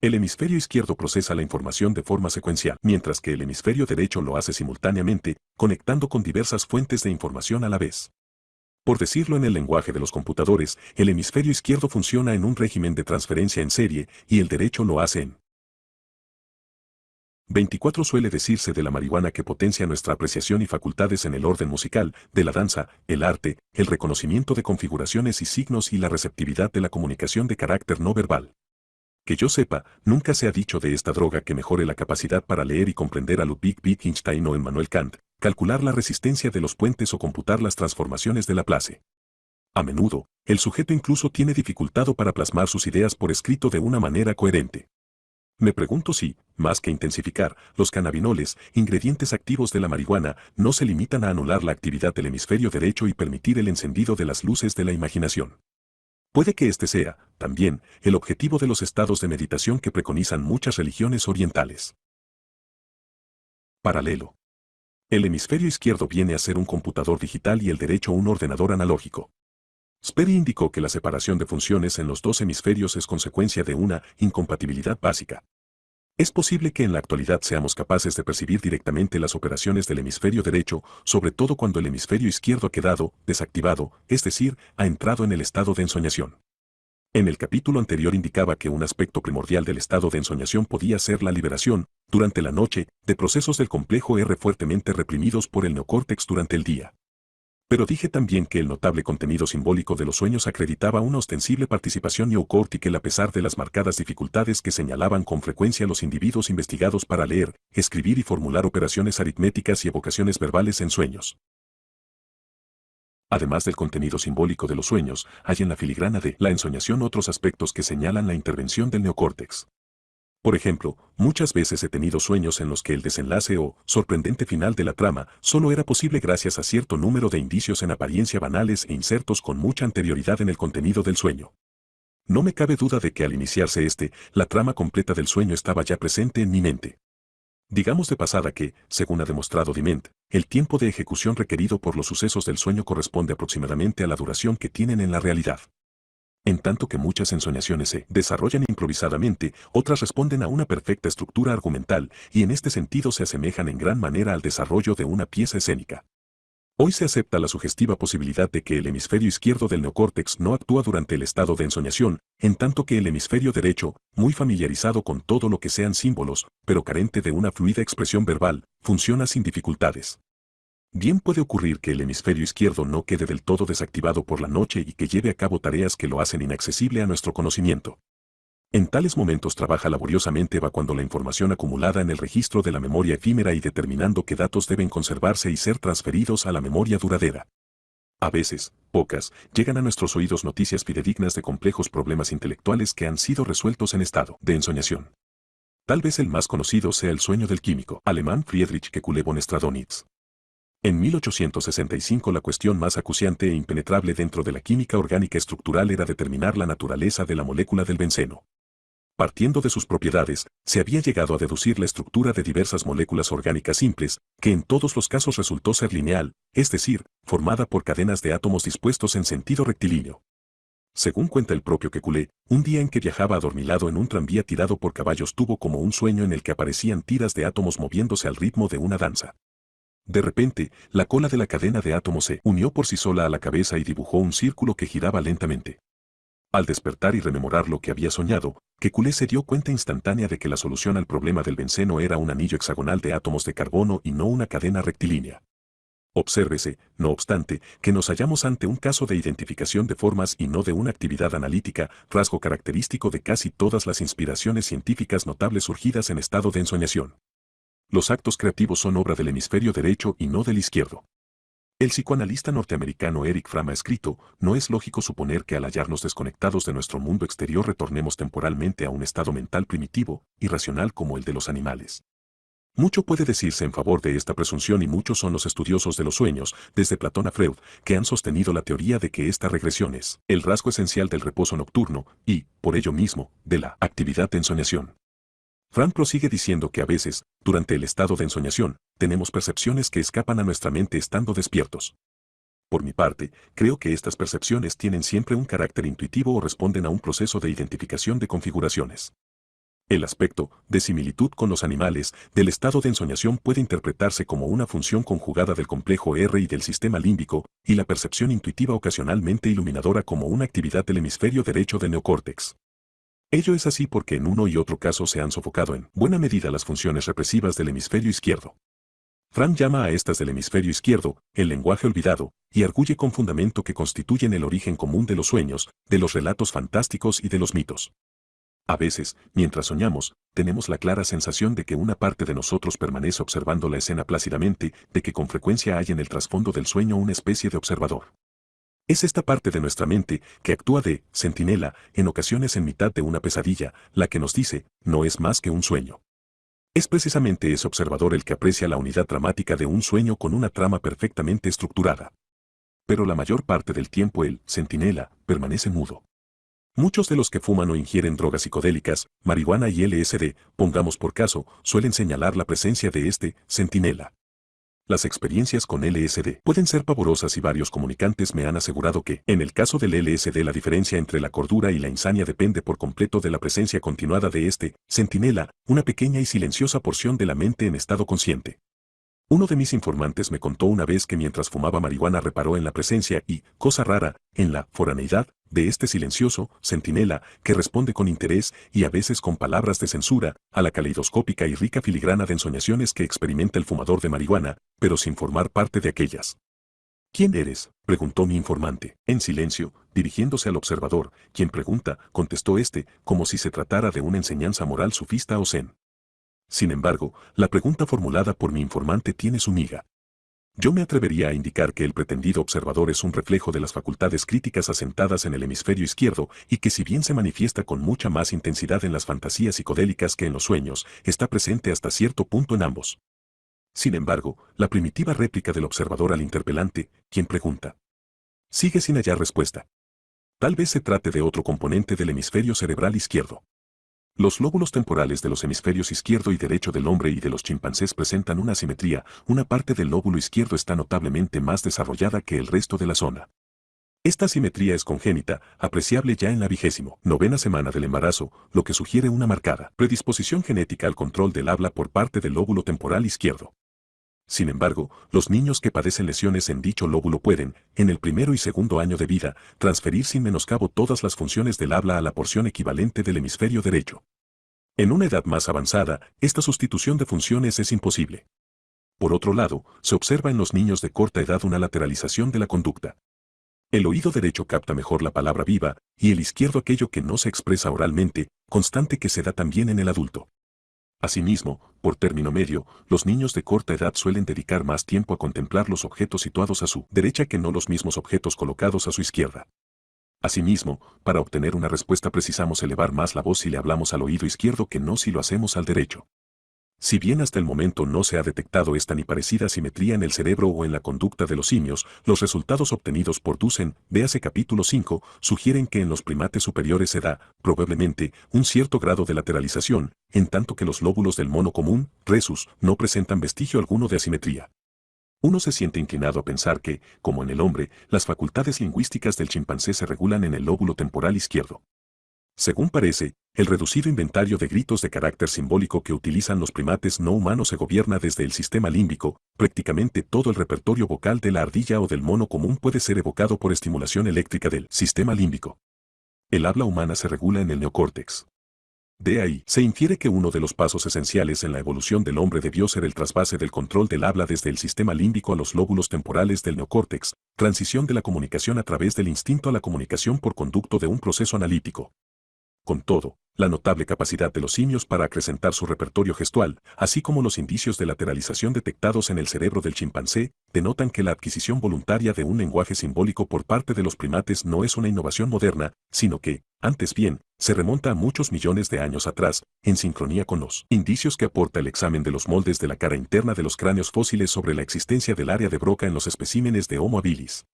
El hemisferio izquierdo procesa la información de forma secuencial, mientras que el hemisferio derecho lo hace simultáneamente, conectando con diversas fuentes de información a la vez. Por decirlo en el lenguaje de los computadores, el hemisferio izquierdo funciona en un régimen de transferencia en serie y el derecho lo hace en 24. Suele decirse de la marihuana que potencia nuestra apreciación y facultades en el orden musical, de la danza, el arte, el reconocimiento de configuraciones y signos y la receptividad de la comunicación de carácter no verbal. Que yo sepa, nunca se ha dicho de esta droga que mejore la capacidad para leer y comprender a Ludwig Wittgenstein o Immanuel Kant, calcular la resistencia de los puentes o computar las transformaciones de Laplace. A menudo, el sujeto incluso tiene dificultad para plasmar sus ideas por escrito de una manera coherente. Me pregunto si, más que intensificar, los cannabinoles, ingredientes activos de la marihuana, no se limitan a anular la actividad del hemisferio derecho y permitir el encendido de las luces de la imaginación. Puede que este sea, también, el objetivo de los estados de meditación que preconizan muchas religiones orientales. Paralelo. El hemisferio izquierdo viene a ser un computador digital y el derecho un ordenador analógico. Sperry indicó que la separación de funciones en los dos hemisferios es consecuencia de una incompatibilidad básica. Es posible que en la actualidad seamos capaces de percibir directamente las operaciones del hemisferio derecho, sobre todo cuando el hemisferio izquierdo ha quedado desactivado, es decir, ha entrado en el estado de ensoñación. En el capítulo anterior indicaba que un aspecto primordial del estado de ensoñación podía ser la liberación, durante la noche, de procesos del complejo R fuertemente reprimidos por el neocórtex durante el día. Pero dije también que el notable contenido simbólico de los sueños acreditaba una ostensible participación neocórtica a pesar de las marcadas dificultades que señalaban con frecuencia los individuos investigados para leer, escribir y formular operaciones aritméticas y evocaciones verbales en sueños. Además del contenido simbólico de los sueños, hay en la filigrana de la ensoñación otros aspectos que señalan la intervención del neocórtex. Por ejemplo, muchas veces he tenido sueños en los que el desenlace o sorprendente final de la trama solo era posible gracias a cierto número de indicios en apariencia banales e insertos con mucha anterioridad en el contenido del sueño. No me cabe duda de que al iniciarse la trama completa del sueño estaba ya presente en mi mente. Digamos de pasada que, según ha demostrado Dement, el tiempo de ejecución requerido por los sucesos del sueño corresponde aproximadamente a la duración que tienen en la realidad. En tanto que muchas ensoñaciones se desarrollan improvisadamente, otras responden a una perfecta estructura argumental y en este sentido se asemejan en gran manera al desarrollo de una pieza escénica. Hoy se acepta la sugestiva posibilidad de que el hemisferio izquierdo del neocórtex no actúa durante el estado de ensoñación, en tanto que el hemisferio derecho, muy familiarizado con todo lo que sean símbolos, pero carente de una fluida expresión verbal, funciona sin dificultades. Bien puede ocurrir que el hemisferio izquierdo no quede del todo desactivado por la noche y que lleve a cabo tareas que lo hacen inaccesible a nuestro conocimiento. En tales momentos trabaja laboriosamente evacuando la información acumulada en el registro de la memoria efímera y determinando qué datos deben conservarse y ser transferidos a la memoria duradera. A veces, pocas, llegan a nuestros oídos noticias fidedignas de complejos problemas intelectuales que han sido resueltos en estado de ensoñación. Tal vez el más conocido sea el sueño del químico alemán Friedrich Kekulé von Stradonitz. En 1865 la cuestión más acuciante e impenetrable dentro de la química orgánica estructural era determinar la naturaleza de la molécula del benceno. Partiendo de sus propiedades, se había llegado a deducir la estructura de diversas moléculas orgánicas simples, que en todos los casos resultó ser lineal, es decir, formada por cadenas de átomos dispuestos en sentido rectilíneo. Según cuenta el propio Kekulé, un día en que viajaba adormilado en un tranvía tirado por caballos tuvo como un sueño en el que aparecían tiras de átomos moviéndose al ritmo de una danza. De repente, la cola de la cadena de átomos se unió por sí sola a la cabeza y dibujó un círculo que giraba lentamente. Al despertar y rememorar lo que había soñado, Kekulé se dio cuenta instantánea de que la solución al problema del benceno era un anillo hexagonal de átomos de carbono y no una cadena rectilínea. Obsérvese, no obstante, que nos hallamos ante un caso de identificación de formas y no de una actividad analítica, rasgo característico de casi todas las inspiraciones científicas notables surgidas en estado de ensoñación. Los actos creativos son obra del hemisferio derecho y no del izquierdo. El psicoanalista norteamericano Eric Fromm ha escrito, no es lógico suponer que al hallarnos desconectados de nuestro mundo exterior retornemos temporalmente a un estado mental primitivo, irracional como el de los animales. Mucho puede decirse en favor de esta presunción y muchos son los estudiosos de los sueños, desde Platón a Freud, que han sostenido la teoría de que esta regresión es el rasgo esencial del reposo nocturno y, por ello mismo, de la actividad de ensoñación. Frank prosigue diciendo que a veces, durante el estado de ensoñación, tenemos percepciones que escapan a nuestra mente estando despiertos. Por mi parte, creo que estas percepciones tienen siempre un carácter intuitivo o responden a un proceso de identificación de configuraciones. El aspecto, de similitud con los animales, del estado de ensoñación puede interpretarse como una función conjugada del complejo R y del sistema límbico, y la percepción intuitiva ocasionalmente iluminadora como una actividad del hemisferio derecho del neocórtex. Ello es así porque en uno y otro caso se han sofocado en buena medida las funciones represivas del hemisferio izquierdo. Frank llama a estas del hemisferio izquierdo, el lenguaje olvidado, y arguye con fundamento que constituyen el origen común de los sueños, de los relatos fantásticos y de los mitos. A veces, mientras soñamos, tenemos la clara sensación de que una parte de nosotros permanece observando la escena plácidamente, de que con frecuencia hay en el trasfondo del sueño una especie de observador. Es esta parte de nuestra mente, que actúa de centinela, en ocasiones en mitad de una pesadilla, la que nos dice, no es más que un sueño. Es precisamente ese observador el que aprecia la unidad dramática de un sueño con una trama perfectamente estructurada. Pero la mayor parte del tiempo el centinela permanece mudo. Muchos de los que fuman o ingieren drogas psicodélicas, marihuana y LSD, pongamos por caso, suelen señalar la presencia de este centinela. Las experiencias con LSD pueden ser pavorosas y varios comunicantes me han asegurado que, en el caso del LSD, la diferencia entre la cordura y la insania depende por completo de la presencia continuada de este centinela, una pequeña y silenciosa porción de la mente en estado consciente. Uno de mis informantes me contó una vez que mientras fumaba marihuana reparó en la presencia y, cosa rara, en la foraneidad de este silencioso centinela que responde con interés y a veces con palabras de censura a la caleidoscópica y rica filigrana de ensoñaciones que experimenta el fumador de marihuana, pero sin formar parte de aquellas. ¿Quién eres?, preguntó mi informante. En silencio, dirigiéndose al observador, quien pregunta, contestó este, como si se tratara de una enseñanza moral sufista o zen. Sin embargo, la pregunta formulada por mi informante tiene su miga. Yo me atrevería a indicar que el pretendido observador es un reflejo de las facultades críticas asentadas en el hemisferio izquierdo y que si bien se manifiesta con mucha más intensidad en las fantasías psicodélicas que en los sueños, está presente hasta cierto punto en ambos. Sin embargo, la primitiva réplica del observador al interpelante, quien pregunta, sigue sin hallar respuesta. Tal vez se trate de otro componente del hemisferio cerebral izquierdo. Los lóbulos temporales de los hemisferios izquierdo y derecho del hombre y de los chimpancés presentan una asimetría, una parte del lóbulo izquierdo está notablemente más desarrollada que el resto de la zona. Esta asimetría es congénita, apreciable ya en la 29ª semana del embarazo, lo que sugiere una marcada predisposición genética al control del habla por parte del lóbulo temporal izquierdo. Sin embargo, los niños que padecen lesiones en dicho lóbulo pueden, en el primero y segundo año de vida, transferir sin menoscabo todas las funciones del habla a la porción equivalente del hemisferio derecho. En una edad más avanzada, esta sustitución de funciones es imposible. Por otro lado, se observa en los niños de corta edad una lateralización de la conducta. El oído derecho capta mejor la palabra viva, y el izquierdo aquello que no se expresa oralmente, constante que se da también en el adulto. Asimismo, por término medio, los niños de corta edad suelen dedicar más tiempo a contemplar los objetos situados a su derecha que no los mismos objetos colocados a su izquierda. Asimismo, para obtener una respuesta precisamos elevar más la voz si le hablamos al oído izquierdo que no si lo hacemos al derecho. Si bien hasta el momento no se ha detectado esta ni parecida asimetría en el cerebro o en la conducta de los simios, los resultados obtenidos por Dusen, véase capítulo 5, sugieren que en los primates superiores se da, probablemente, un cierto grado de lateralización, en tanto que los lóbulos del mono común, Rhesus, no presentan vestigio alguno de asimetría. Uno se siente inclinado a pensar que, como en el hombre, las facultades lingüísticas del chimpancé se regulan en el lóbulo temporal izquierdo. Según parece, el reducido inventario de gritos de carácter simbólico que utilizan los primates no humanos se gobierna desde el sistema límbico, prácticamente todo el repertorio vocal de la ardilla o del mono común puede ser evocado por estimulación eléctrica del sistema límbico. El habla humana se regula en el neocórtex. De ahí, se infiere que uno de los pasos esenciales en la evolución del hombre debió ser el trasvase del control del habla desde el sistema límbico a los lóbulos temporales del neocórtex, transición de la comunicación a través del instinto a la comunicación por conducto de un proceso analítico. Con todo, la notable capacidad de los simios para acrecentar su repertorio gestual, así como los indicios de lateralización detectados en el cerebro del chimpancé, denotan que la adquisición voluntaria de un lenguaje simbólico por parte de los primates no es una innovación moderna, sino que, antes bien, se remonta a muchos millones de años atrás, en sincronía con los indicios que aporta el examen de los moldes de la cara interna de los cráneos fósiles sobre la existencia del área de Broca en los especímenes de Homo habilis.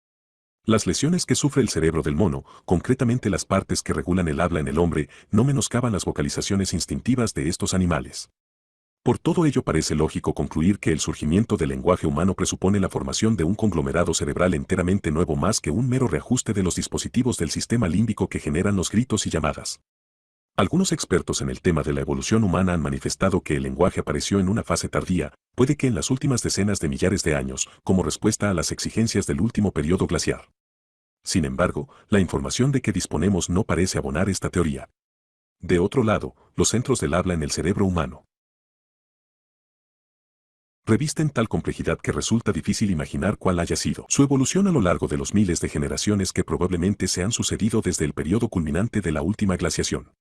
Las lesiones que sufre el cerebro del mono, concretamente las partes que regulan el habla en el hombre, no menoscaban las vocalizaciones instintivas de estos animales. Por todo ello parece lógico concluir que el surgimiento del lenguaje humano presupone la formación de un conglomerado cerebral enteramente nuevo más que un mero reajuste de los dispositivos del sistema límbico que generan los gritos y llamadas. Algunos expertos en el tema de la evolución humana han manifestado que el lenguaje apareció en una fase tardía, puede que en las últimas decenas de millares de años, como respuesta a las exigencias del último periodo glaciar. Sin embargo, la información de que disponemos no parece abonar esta teoría. De otro lado, los centros del habla en el cerebro humano revisten tal complejidad que resulta difícil imaginar cuál haya sido su evolución a lo largo de los miles de generaciones que probablemente se han sucedido desde el periodo culminante de la última glaciación.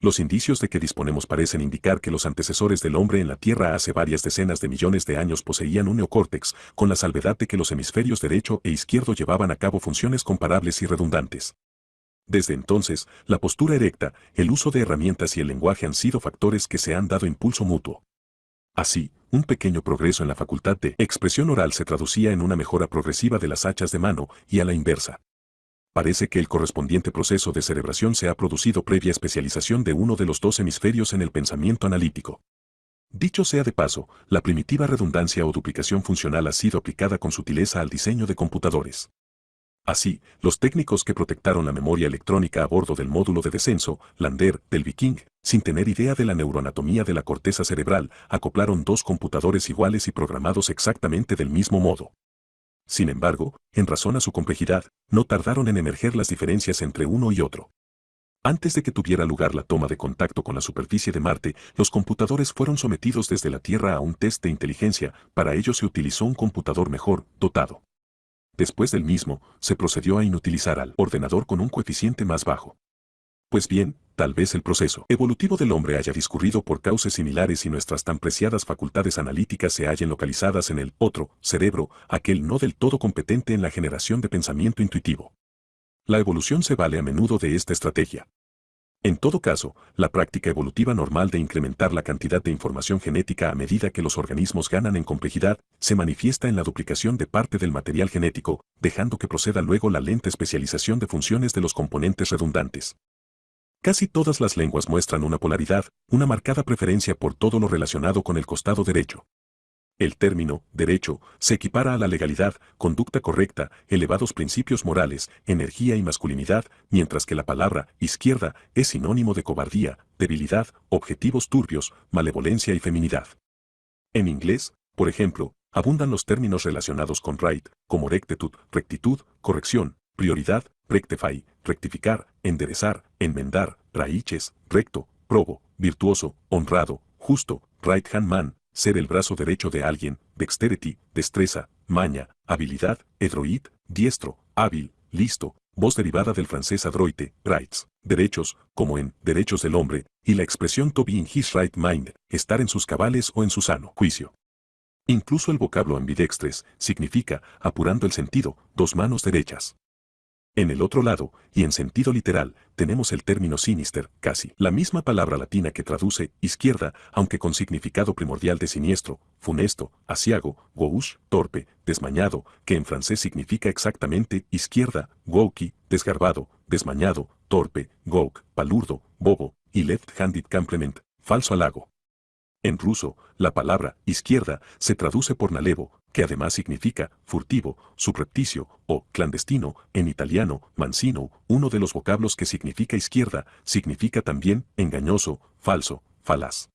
Los indicios de que disponemos parecen indicar que los antecesores del hombre en la Tierra hace varias decenas de millones de años poseían un neocórtex, con la salvedad de que los hemisferios derecho e izquierdo llevaban a cabo funciones comparables y redundantes. Desde entonces, la postura erecta, el uso de herramientas y el lenguaje han sido factores que se han dado impulso mutuo. Así, un pequeño progreso en la facultad de expresión oral se traducía en una mejora progresiva de las hachas de mano, y a la inversa. parece que el correspondiente proceso de cerebración se ha producido previa especialización de uno de los dos hemisferios en el pensamiento analítico. Dicho sea de paso, la primitiva redundancia o duplicación funcional ha sido aplicada con sutileza al diseño de computadores. Así, los técnicos que protectaron la memoria electrónica a bordo del módulo de descenso, Lander, del Viking, sin tener idea de la neuroanatomía de la corteza cerebral, acoplaron dos computadores iguales y programados exactamente del mismo modo. Sin embargo, en razón a su complejidad, no tardaron en emerger las diferencias entre uno y otro. Antes de que tuviera lugar la toma de contacto con la superficie de Marte, los computadores fueron sometidos desde la Tierra a un test de inteligencia. Para ello se utilizó un computador mejor dotado. Después del mismo, se procedió a inutilizar al ordenador con un coeficiente más bajo. Pues bien, tal vez el proceso evolutivo del hombre haya discurrido por cauces similares y nuestras tan preciadas facultades analíticas se hallen localizadas en el otro cerebro, aquel no del todo competente en la generación de pensamiento intuitivo. La evolución se vale a menudo de esta estrategia. En todo caso, la práctica evolutiva normal de incrementar la cantidad de información genética a medida que los organismos ganan en complejidad, se manifiesta en la duplicación de parte del material genético, dejando que proceda luego la lenta especialización de funciones de los componentes redundantes. Casi todas las lenguas muestran una polaridad, una marcada preferencia por todo lo relacionado con el costado derecho. El término derecho se equipara a la legalidad, conducta correcta, elevados principios morales, energía y masculinidad, mientras que la palabra izquierda es sinónimo de cobardía, debilidad, objetivos turbios, malevolencia y feminidad. En inglés, por ejemplo, abundan los términos relacionados con right, como rectitud, corrección, prioridad, rectify, rectificar, enderezar, enmendar, raiches, recto, probo, virtuoso, honrado, justo, right hand man, ser el brazo derecho de alguien, dexterity, destreza, maña, habilidad, edroit, diestro, hábil, listo, voz derivada del francés adroite, rights, derechos, como en derechos del hombre, y la expresión to be in his right mind, estar en sus cabales o en su sano juicio. Incluso el vocablo ambidextres significa, apurando el sentido, dos manos derechas. En el otro lado, y en sentido literal, tenemos el término sinister, casi la misma palabra latina que traduce izquierda, aunque con significado primordial de siniestro, funesto, aciago, gauche, torpe, desmañado, que en francés significa exactamente izquierda, gouki, desgarbado, desmañado, torpe, gauche, palurdo, bobo, y left-handed complement, falso halago. En ruso, la palabra izquierda se traduce por nalevo, que además significa furtivo, subrepticio o clandestino. En italiano, mancino, uno de los vocablos que significa izquierda, significa también engañoso, falso, falaz.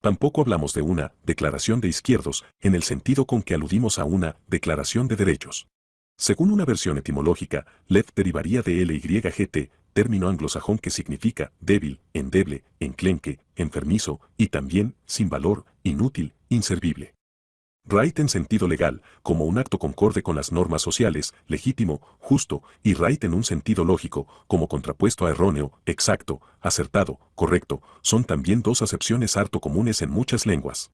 Tampoco hablamos de una declaración de izquierdos en el sentido con que aludimos a una declaración de derechos. Según una versión etimológica, left derivaría de lygt, término anglosajón que significa débil, endeble, enclenque, enfermizo y también sin valor, inútil, inservible. Right en sentido legal, como un acto concorde con las normas sociales, legítimo, justo, y right en un sentido lógico, como contrapuesto a erróneo, exacto, acertado, correcto, son también dos acepciones harto comunes en muchas lenguas.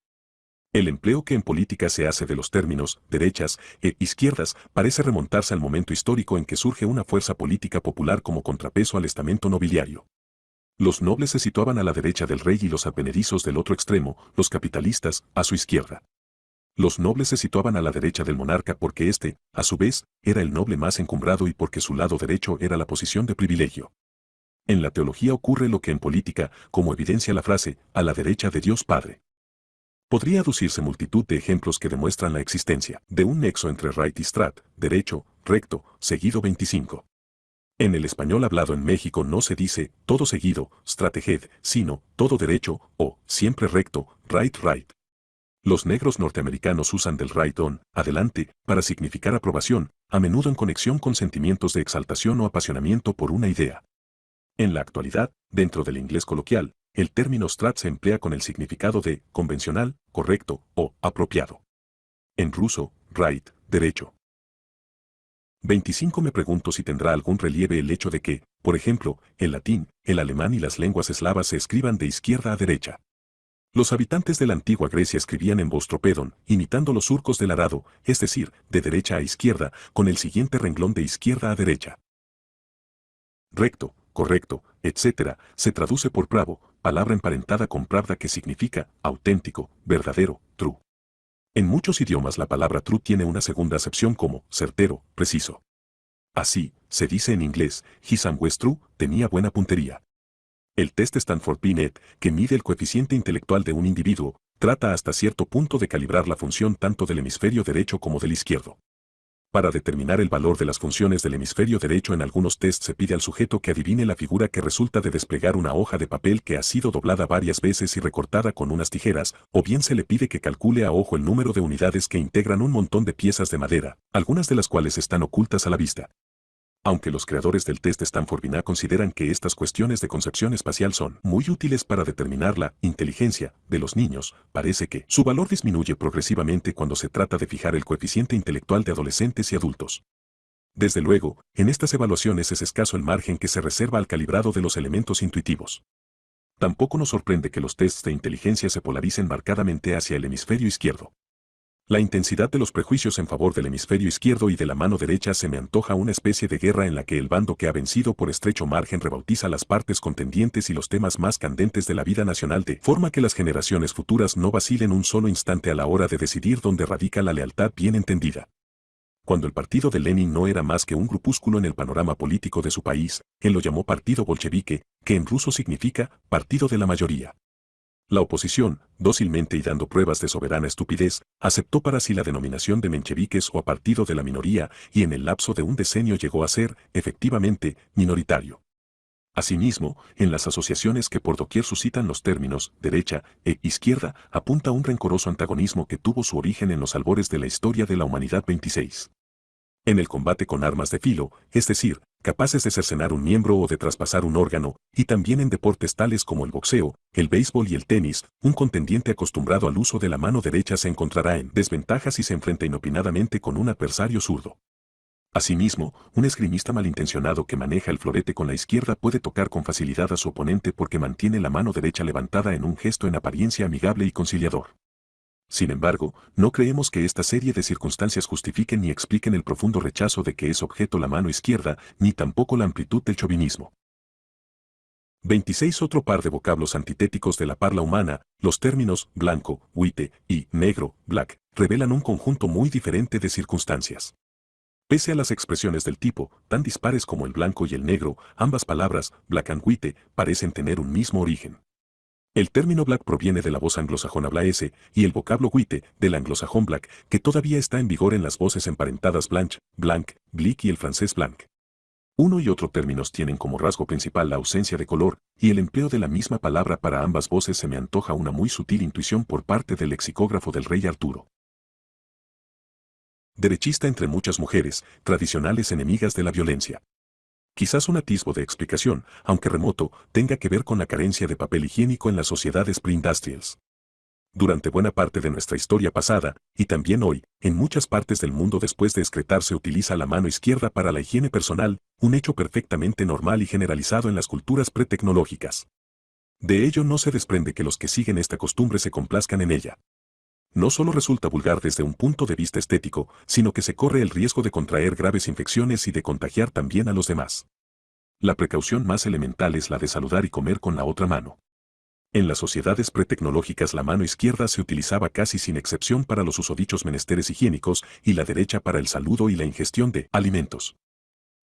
El empleo que en política se hace de los términos derechas e izquierdas parece remontarse al momento histórico en que surge una fuerza política popular como contrapeso al estamento nobiliario. Los nobles se situaban a la derecha del rey y los advenedizos del otro extremo, los capitalistas, a su izquierda. Los nobles se situaban a la derecha del monarca porque éste, a su vez, era el noble más encumbrado y porque su lado derecho era la posición de privilegio. En la teología ocurre lo que en política, como evidencia la frase, a la derecha de Dios Padre. Podría aducirse multitud de ejemplos que demuestran la existencia de un nexo entre right y strat, derecho, recto, seguido 25. En el español hablado en México no se dice todo seguido, strateged, sino todo derecho o siempre recto, right. Los negros norteamericanos usan del right on, adelante, para significar aprobación, a menudo en conexión con sentimientos de exaltación o apasionamiento por una idea. En la actualidad, dentro del inglés coloquial, el término strat se emplea con el significado de convencional, correcto o apropiado. En ruso, right, derecho. 25. Me pregunto si tendrá algún relieve el hecho de que, por ejemplo, el latín, el alemán y las lenguas eslavas se escriban de izquierda a derecha. Los habitantes de la antigua Grecia escribían en Vostropedon, imitando los surcos del arado, es decir, de derecha a izquierda, con el siguiente renglón de izquierda a derecha. Recto, correcto, etc., se traduce por bravo, palabra emparentada con pravda que significa auténtico, verdadero, true. En muchos idiomas la palabra true tiene una segunda acepción como certero, preciso. Así, se dice en inglés, his and was true, tenía buena puntería. El test Stanford Binet, que mide el coeficiente intelectual de un individuo, trata hasta cierto punto de calibrar la función tanto del hemisferio derecho como del izquierdo. Para determinar el valor de las funciones del hemisferio derecho en algunos tests se pide al sujeto que adivine la figura que resulta de desplegar una hoja de papel que ha sido doblada varias veces y recortada con unas tijeras, o bien se le pide que calcule a ojo el número de unidades que integran un montón de piezas de madera, algunas de las cuales están ocultas a la vista. Aunque los creadores del test Stanford Binet consideran que estas cuestiones de concepción espacial son muy útiles para determinar la inteligencia de los niños, parece que su valor disminuye progresivamente cuando se trata de fijar el coeficiente intelectual de adolescentes y adultos. Desde luego, en estas evaluaciones es escaso el margen que se reserva al calibrado de los elementos intuitivos. Tampoco nos sorprende que los tests de inteligencia se polaricen marcadamente hacia el hemisferio izquierdo. La intensidad de los prejuicios en favor del hemisferio izquierdo y de la mano derecha se me antoja una especie de guerra en la que el bando que ha vencido por estrecho margen rebautiza las partes contendientes y los temas más candentes de la vida nacional de forma que las generaciones futuras no vacilen un solo instante a la hora de decidir dónde radica la lealtad bien entendida. Cuando el partido de Lenin no era más que un grupúsculo en el panorama político de su país, él lo llamó partido bolchevique, que en ruso significa partido de la mayoría. La oposición, dócilmente y dando pruebas de soberana estupidez, aceptó para sí la denominación de mencheviques o a partido de la minoría y en el lapso de un decenio llegó a ser, efectivamente, minoritario. Asimismo, en las asociaciones que por doquier suscitan los términos derecha e izquierda, apunta un rencoroso antagonismo que tuvo su origen en los albores de la historia de la humanidad 26. En el combate con armas de filo, es decir, capaces de cercenar un miembro o de traspasar un órgano, y también en deportes tales como el boxeo, el béisbol y el tenis, un contendiente acostumbrado al uso de la mano derecha se encontrará en desventaja si se enfrenta inopinadamente con un adversario zurdo. Asimismo, un esgrimista malintencionado que maneja el florete con la izquierda puede tocar con facilidad a su oponente porque mantiene la mano derecha levantada en un gesto en apariencia amigable y conciliador. Sin embargo, no creemos que esta serie de circunstancias justifiquen ni expliquen el profundo rechazo de que es objeto la mano izquierda, ni tampoco la amplitud del chauvinismo. 26. Otro par de vocablos antitéticos de la parla humana, los términos blanco, white, y negro, black, revelan un conjunto muy diferente de circunstancias. Pese a las expresiones del tipo, tan dispares como el blanco y el negro, ambas palabras, black and white, parecen tener un mismo origen. El término black proviene de la voz anglosajona blaese y el vocablo white del anglosajón black, que todavía está en vigor en las voces emparentadas blanche, blanc, blick y el francés blanc. Uno y otro términos tienen como rasgo principal la ausencia de color, y el empleo de la misma palabra para ambas voces se me antoja una muy sutil intuición por parte del lexicógrafo del rey Arturo. Derechista entre muchas mujeres, tradicionales enemigas de la violencia. Quizás un atisbo de explicación, aunque remoto, tenga que ver con la carencia de papel higiénico en las sociedades pre-industrials. Durante buena parte de nuestra historia pasada, y también hoy, en muchas partes del mundo después de excretar se utiliza la mano izquierda para la higiene personal, un hecho perfectamente normal y generalizado en las culturas pretecnológicas. De ello no se desprende que los que siguen esta costumbre se complazcan en ella. No solo resulta vulgar desde un punto de vista estético, sino que se corre el riesgo de contraer graves infecciones y de contagiar también a los demás. La precaución más elemental es la de saludar y comer con la otra mano. En las sociedades pretecnológicas la mano izquierda se utilizaba casi sin excepción para los usodichos menesteres higiénicos y la derecha para el saludo y la ingestión de alimentos.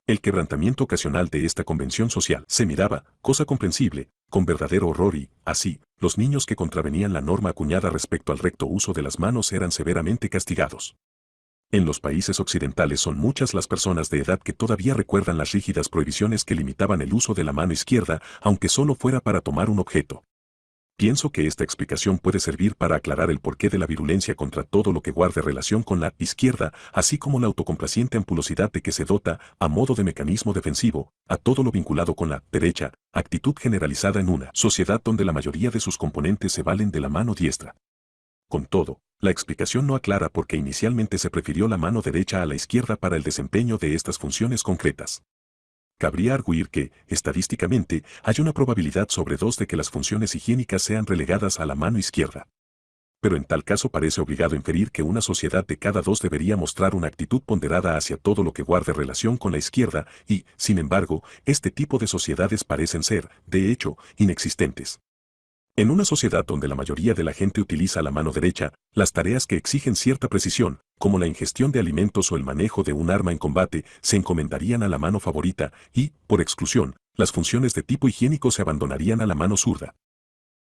El quebrantamiento ocasional de esta convención social se miraba, cosa comprensible, con verdadero horror y, así, los niños que contravenían la norma acuñada respecto al recto uso de las manos eran severamente castigados. En los países occidentales son muchas las personas de edad que todavía recuerdan las rígidas prohibiciones que limitaban el uso de la mano izquierda, aunque solo fuera para tomar un objeto. Pienso que esta explicación puede servir para aclarar el porqué de la virulencia contra todo lo que guarde relación con la izquierda, así como la autocomplaciente ampulosidad de que se dota, a modo de mecanismo defensivo, a todo lo vinculado con la derecha, actitud generalizada en una sociedad donde la mayoría de sus componentes se valen de la mano diestra. Con todo, la explicación no aclara por qué inicialmente se prefirió la mano derecha a la izquierda para el desempeño de estas funciones concretas. Cabría arguir que, estadísticamente, hay una probabilidad sobre 2 de que las funciones higiénicas sean relegadas a la mano izquierda. Pero en tal caso parece obligado inferir que una sociedad de cada 2 debería mostrar una actitud ponderada hacia todo lo que guarde relación con la izquierda y, sin embargo, este tipo de sociedades parecen ser, de hecho, inexistentes. En una sociedad donde la mayoría de la gente utiliza la mano derecha, las tareas que exigen cierta precisión, como la ingestión de alimentos o el manejo de un arma en combate, se encomendarían a la mano favorita y, por exclusión, las funciones de tipo higiénico se abandonarían a la mano zurda.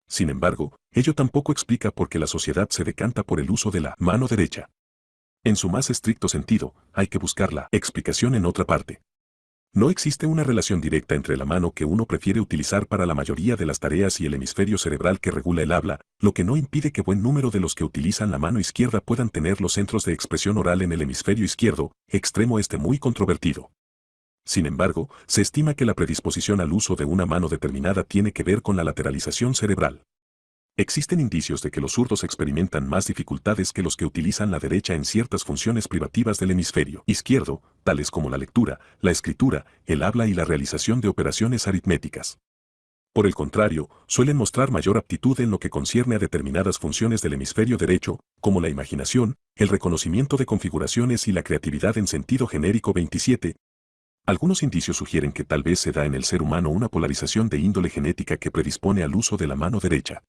Sin embargo, ello tampoco explica por qué la sociedad se decanta por el uso de la mano derecha. En su más estricto sentido, hay que buscar la explicación en otra parte. No existe una relación directa entre la mano que uno prefiere utilizar para la mayoría de las tareas y el hemisferio cerebral que regula el habla, lo que no impide que buen número de los que utilizan la mano izquierda puedan tener los centros de expresión oral en el hemisferio izquierdo, extremo este muy controvertido. Sin embargo, se estima que la predisposición al uso de una mano determinada tiene que ver con la lateralización cerebral. Existen indicios de que los zurdos experimentan más dificultades que los que utilizan la derecha en ciertas funciones privativas del hemisferio izquierdo, tales como la lectura, la escritura, el habla y la realización de operaciones aritméticas. Por el contrario, suelen mostrar mayor aptitud en lo que concierne a determinadas funciones del hemisferio derecho, como la imaginación, el reconocimiento de configuraciones y la creatividad en sentido genérico 27. Algunos indicios sugieren que tal vez se da en el ser humano una polarización de índole genética que predispone al uso de la mano derecha.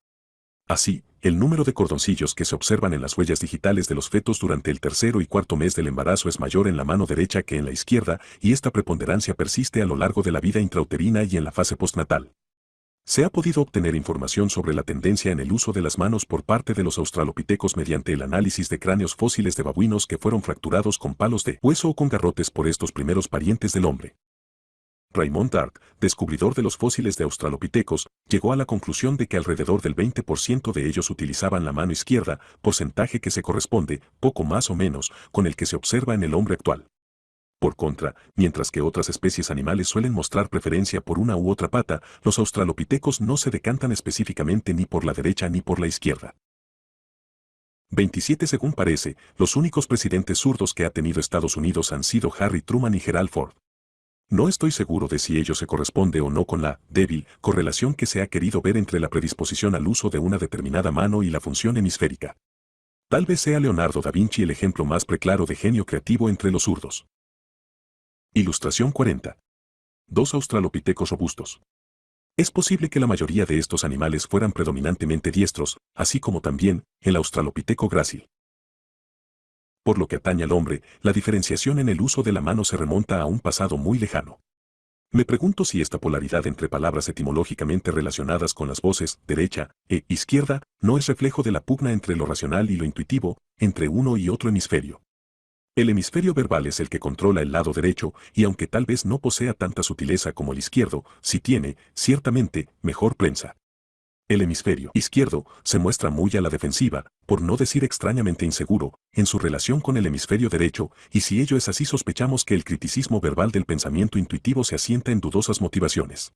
Así, el número de cordoncillos que se observan en las huellas digitales de los fetos durante el tercero y cuarto mes del embarazo es mayor en la mano derecha que en la izquierda, y esta preponderancia persiste a lo largo de la vida intrauterina y en la fase postnatal. Se ha podido obtener información sobre la tendencia en el uso de las manos por parte de los australopitecos mediante el análisis de cráneos fósiles de babuinos que fueron fracturados con palos de hueso o con garrotes por estos primeros parientes del hombre. Raymond Dark, descubridor de los fósiles de australopitecos, llegó a la conclusión de que alrededor del 20% de ellos utilizaban la mano izquierda, porcentaje que se corresponde, poco más o menos, con el que se observa en el hombre actual. Por contra, mientras que otras especies animales suelen mostrar preferencia por una u otra pata, los australopitecos no se decantan específicamente ni por la derecha ni por la izquierda. 27 Según parece, los únicos presidentes zurdos que ha tenido Estados Unidos han sido Harry Truman y Gerald Ford. No estoy seguro de si ello se corresponde o no con la débil correlación que se ha querido ver entre la predisposición al uso de una determinada mano y la función hemisférica. Tal vez sea Leonardo da Vinci el ejemplo más preclaro de genio creativo entre los zurdos. Ilustración 40. Dos australopitecos robustos. Es posible que la mayoría de estos animales fueran predominantemente diestros, así como también el australopiteco grácil. Por lo que atañe al hombre, la diferenciación en el uso de la mano se remonta a un pasado muy lejano. Me pregunto si esta polaridad entre palabras etimológicamente relacionadas con las voces derecha e izquierda no es reflejo de la pugna entre lo racional y lo intuitivo, entre uno y otro hemisferio. El hemisferio verbal es el que controla el lado derecho, y aunque tal vez no posea tanta sutileza como el izquierdo, sí tiene, ciertamente, mejor prensa. El hemisferio izquierdo se muestra muy a la defensiva, por no decir extrañamente inseguro, en su relación con el hemisferio derecho, y si ello es así sospechamos que el criticismo verbal del pensamiento intuitivo se asienta en dudosas motivaciones.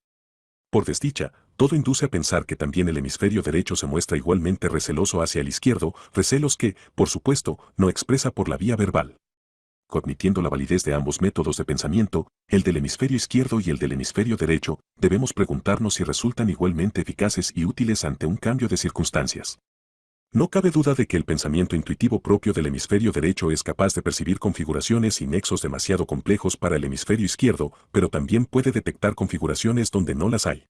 Por desdicha, todo induce a pensar que también el hemisferio derecho se muestra igualmente receloso hacia el izquierdo, recelos que, por supuesto, no expresa por la vía verbal. Admitiendo la validez de ambos métodos de pensamiento, el del hemisferio izquierdo y el del hemisferio derecho, debemos preguntarnos si resultan igualmente eficaces y útiles ante un cambio de circunstancias. No cabe duda de que el pensamiento intuitivo propio del hemisferio derecho es capaz de percibir configuraciones y nexos demasiado complejos para el hemisferio izquierdo, pero también puede detectar configuraciones donde no las hay.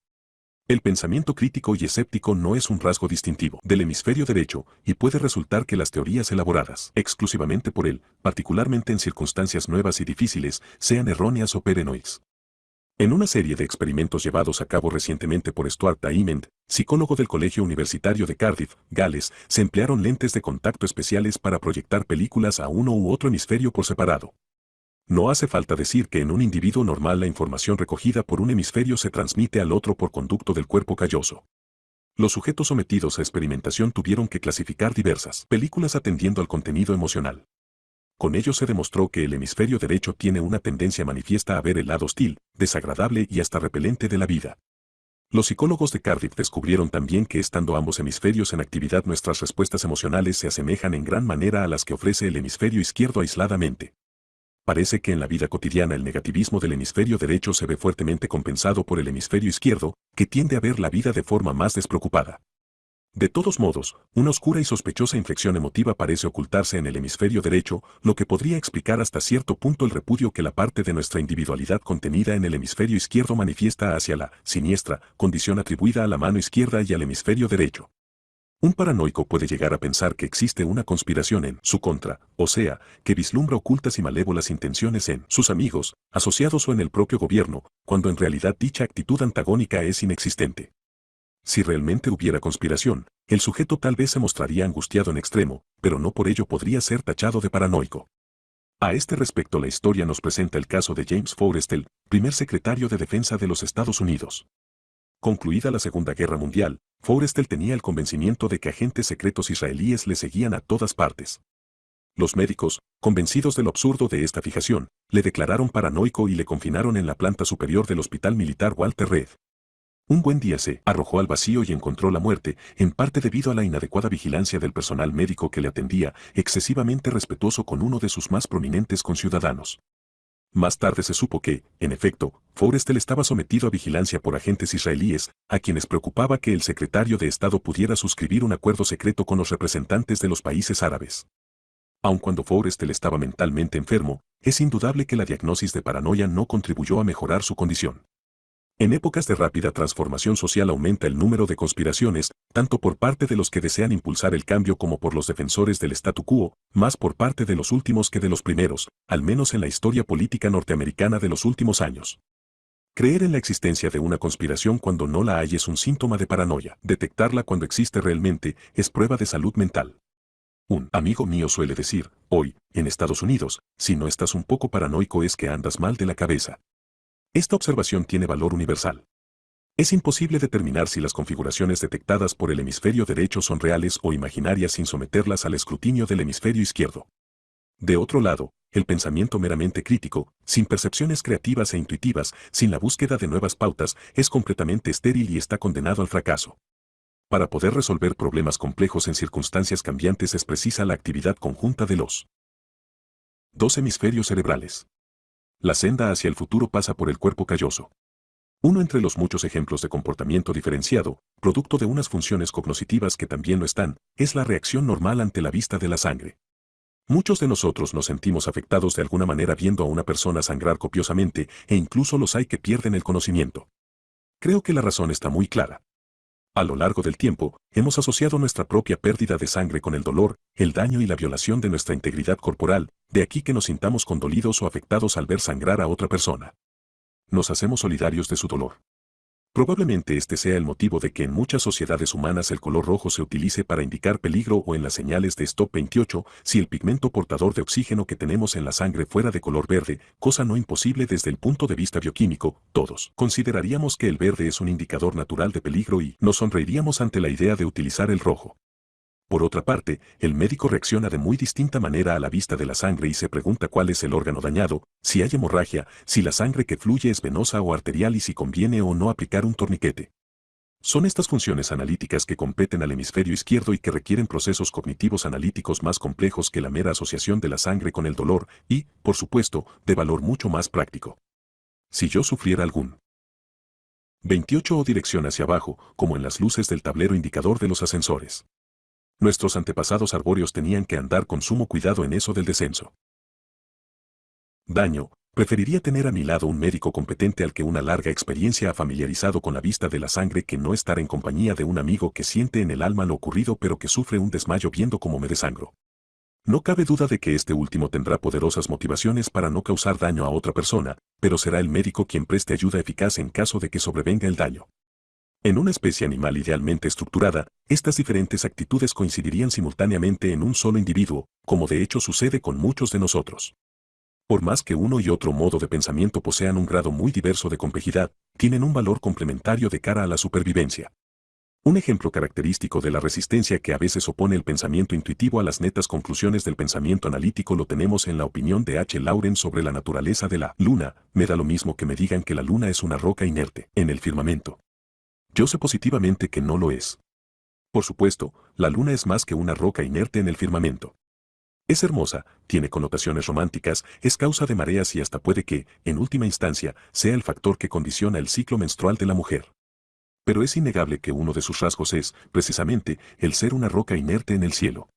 El pensamiento crítico y escéptico no es un rasgo distintivo del hemisferio derecho, y puede resultar que las teorías elaboradas exclusivamente por él, particularmente en circunstancias nuevas y difíciles, sean erróneas o paranoides. En una serie de experimentos llevados a cabo recientemente por Stuart Diamond, psicólogo del Colegio Universitario de Cardiff, Gales, se emplearon lentes de contacto especiales para proyectar películas a uno u otro hemisferio por separado. No hace falta decir que en un individuo normal la información recogida por un hemisferio se transmite al otro por conducto del cuerpo calloso. Los sujetos sometidos a experimentación tuvieron que clasificar diversas películas atendiendo al contenido emocional. Con ello se demostró que el hemisferio derecho tiene una tendencia manifiesta a ver el lado hostil, desagradable y hasta repelente de la vida. Los psicólogos de Cardiff descubrieron también que estando ambos hemisferios en actividad nuestras respuestas emocionales se asemejan en gran manera a las que ofrece el hemisferio izquierdo aisladamente. Parece que en la vida cotidiana el negativismo del hemisferio derecho se ve fuertemente compensado por el hemisferio izquierdo, que tiende a ver la vida de forma más despreocupada. De todos modos, una oscura y sospechosa inflexión emotiva parece ocultarse en el hemisferio derecho, lo que podría explicar hasta cierto punto el repudio que la parte de nuestra individualidad contenida en el hemisferio izquierdo manifiesta hacia la siniestra condición atribuida a la mano izquierda y al hemisferio derecho. Un paranoico puede llegar a pensar que existe una conspiración en su contra, o sea, que vislumbra ocultas y malévolas intenciones en sus amigos, asociados o en el propio gobierno, cuando en realidad dicha actitud antagónica es inexistente. Si realmente hubiera conspiración, el sujeto tal vez se mostraría angustiado en extremo, pero no por ello podría ser tachado de paranoico. A este respecto, la historia nos presenta el caso de James Forrestal, primer secretario de Defensa de los Estados Unidos. Concluida la Segunda Guerra Mundial, Forrestal tenía el convencimiento de que agentes secretos israelíes le seguían a todas partes. Los médicos, convencidos de lo absurdo de esta fijación, le declararon paranoico y le confinaron en la planta superior del Hospital Militar Walter Reed. Un buen día se arrojó al vacío y encontró la muerte, en parte debido a la inadecuada vigilancia del personal médico que le atendía, excesivamente respetuoso con uno de sus más prominentes conciudadanos. Más tarde se supo que, en efecto, Forrestal estaba sometido a vigilancia por agentes israelíes, a quienes preocupaba que el secretario de Estado pudiera suscribir un acuerdo secreto con los representantes de los países árabes. Aun cuando Forrestal estaba mentalmente enfermo, es indudable que la diagnosis de paranoia no contribuyó a mejorar su condición. En épocas de rápida transformación social aumenta el número de conspiraciones, tanto por parte de los que desean impulsar el cambio como por los defensores del statu quo, más por parte de los últimos que de los primeros, al menos en la historia política norteamericana de los últimos años. Creer en la existencia de una conspiración cuando no la hay es un síntoma de paranoia. Detectarla cuando existe realmente es prueba de salud mental. Un amigo mío suele decir, hoy, en Estados Unidos, si no estás un poco paranoico es que andas mal de la cabeza. Esta observación tiene valor universal. Es imposible determinar si las configuraciones detectadas por el hemisferio derecho son reales o imaginarias sin someterlas al escrutinio del hemisferio izquierdo. De otro lado, el pensamiento meramente crítico, sin percepciones creativas e intuitivas, sin la búsqueda de nuevas pautas, es completamente estéril y está condenado al fracaso. Para poder resolver problemas complejos en circunstancias cambiantes es precisa la actividad conjunta de los dos hemisferios cerebrales. La senda hacia el futuro pasa por el cuerpo calloso. Uno entre los muchos ejemplos de comportamiento diferenciado, producto de unas funciones cognitivas que también lo están, es la reacción normal ante la vista de la sangre. Muchos de nosotros nos sentimos afectados de alguna manera viendo a una persona sangrar copiosamente, e incluso los hay que pierden el conocimiento. Creo que la razón está muy clara. A lo largo del tiempo, hemos asociado nuestra propia pérdida de sangre con el dolor, el daño y la violación de nuestra integridad corporal, de aquí que nos sintamos condolidos o afectados al ver sangrar a otra persona. Nos hacemos solidarios de su dolor. Probablemente este sea el motivo de que en muchas sociedades humanas el color rojo se utilice para indicar peligro o en las señales de Stop 28, si el pigmento portador de oxígeno que tenemos en la sangre fuera de color verde, cosa no imposible desde el punto de vista bioquímico, todos consideraríamos que el verde es un indicador natural de peligro y nos sonreiríamos ante la idea de utilizar el rojo. Por otra parte, el médico reacciona de muy distinta manera a la vista de la sangre y se pregunta cuál es el órgano dañado, si hay hemorragia, si la sangre que fluye es venosa o arterial y si conviene o no aplicar un torniquete. Son estas funciones analíticas que competen al hemisferio izquierdo y que requieren procesos cognitivos analíticos más complejos que la mera asociación de la sangre con el dolor y, por supuesto, de valor mucho más práctico. Si yo sufriera algún 28 o dirección hacia abajo, como en las luces del tablero indicador de los ascensores. Nuestros antepasados arbóreos tenían que andar con sumo cuidado en eso del descenso. Daño, preferiría tener a mi lado un médico competente al que una larga experiencia ha familiarizado con la vista de la sangre que no estar en compañía de un amigo que siente en el alma lo ocurrido pero que sufre un desmayo viendo cómo me desangro. No cabe duda de que este último tendrá poderosas motivaciones para no causar daño a otra persona, pero será el médico quien preste ayuda eficaz en caso de que sobrevenga el daño. En una especie animal idealmente estructurada, estas diferentes actitudes coincidirían simultáneamente en un solo individuo, como de hecho sucede con muchos de nosotros. Por más que uno y otro modo de pensamiento posean un grado muy diverso de complejidad, tienen un valor complementario de cara a la supervivencia. Un ejemplo característico de la resistencia que a veces opone el pensamiento intuitivo a las netas conclusiones del pensamiento analítico lo tenemos en la opinión de H. Lawrence sobre la naturaleza de la luna. Me da lo mismo que me digan que la luna es una roca inerte en el firmamento. Yo sé positivamente que no lo es. Por supuesto, la luna es más que una roca inerte en el firmamento. Es hermosa, tiene connotaciones románticas, es causa de mareas y hasta puede que, en última instancia, sea el factor que condiciona el ciclo menstrual de la mujer. Pero es innegable que uno de sus rasgos es, precisamente, el ser una roca inerte en el cielo.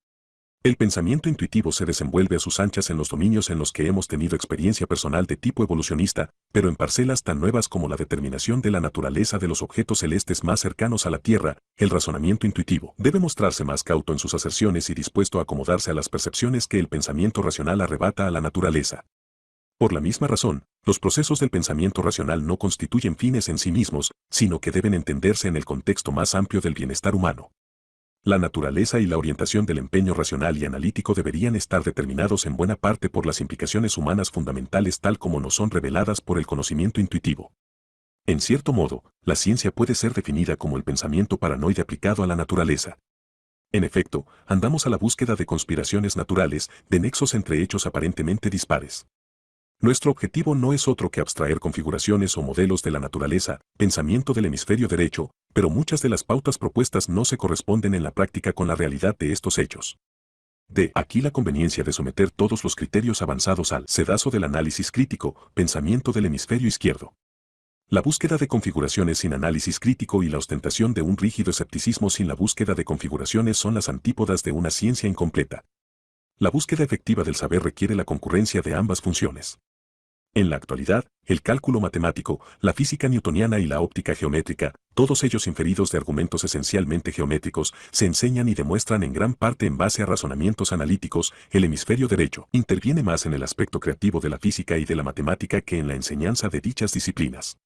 El pensamiento intuitivo se desenvuelve a sus anchas en los dominios en los que hemos tenido experiencia personal de tipo evolucionista, pero en parcelas tan nuevas como la determinación de la naturaleza de los objetos celestes más cercanos a la Tierra, el razonamiento intuitivo debe mostrarse más cauto en sus aserciones y dispuesto a acomodarse a las percepciones que el pensamiento racional arrebata a la naturaleza. Por la misma razón, los procesos del pensamiento racional no constituyen fines en sí mismos, sino que deben entenderse en el contexto más amplio del bienestar humano. La naturaleza y la orientación del empeño racional y analítico deberían estar determinados en buena parte por las implicaciones humanas fundamentales tal como nos son reveladas por el conocimiento intuitivo. En cierto modo, la ciencia puede ser definida como el pensamiento paranoide aplicado a la naturaleza. En efecto, andamos a la búsqueda de conspiraciones naturales, de nexos entre hechos aparentemente dispares. Nuestro objetivo no es otro que abstraer configuraciones o modelos de la naturaleza, pensamiento del hemisferio derecho, pero muchas de las pautas propuestas no se corresponden en la práctica con la realidad de estos hechos. De aquí la conveniencia de someter todos los criterios avanzados al sedazo del análisis crítico, pensamiento del hemisferio izquierdo. La búsqueda de configuraciones sin análisis crítico y la ostentación de un rígido escepticismo sin la búsqueda de configuraciones son las antípodas de una ciencia incompleta. La búsqueda efectiva del saber requiere la concurrencia de ambas funciones. En la actualidad, el cálculo matemático, la física newtoniana y la óptica geométrica, todos ellos inferidos de argumentos esencialmente geométricos, se enseñan y demuestran en gran parte en base a razonamientos analíticos. El hemisferio derecho interviene más en el aspecto creativo de la física y de la matemática que en la enseñanza de dichas disciplinas.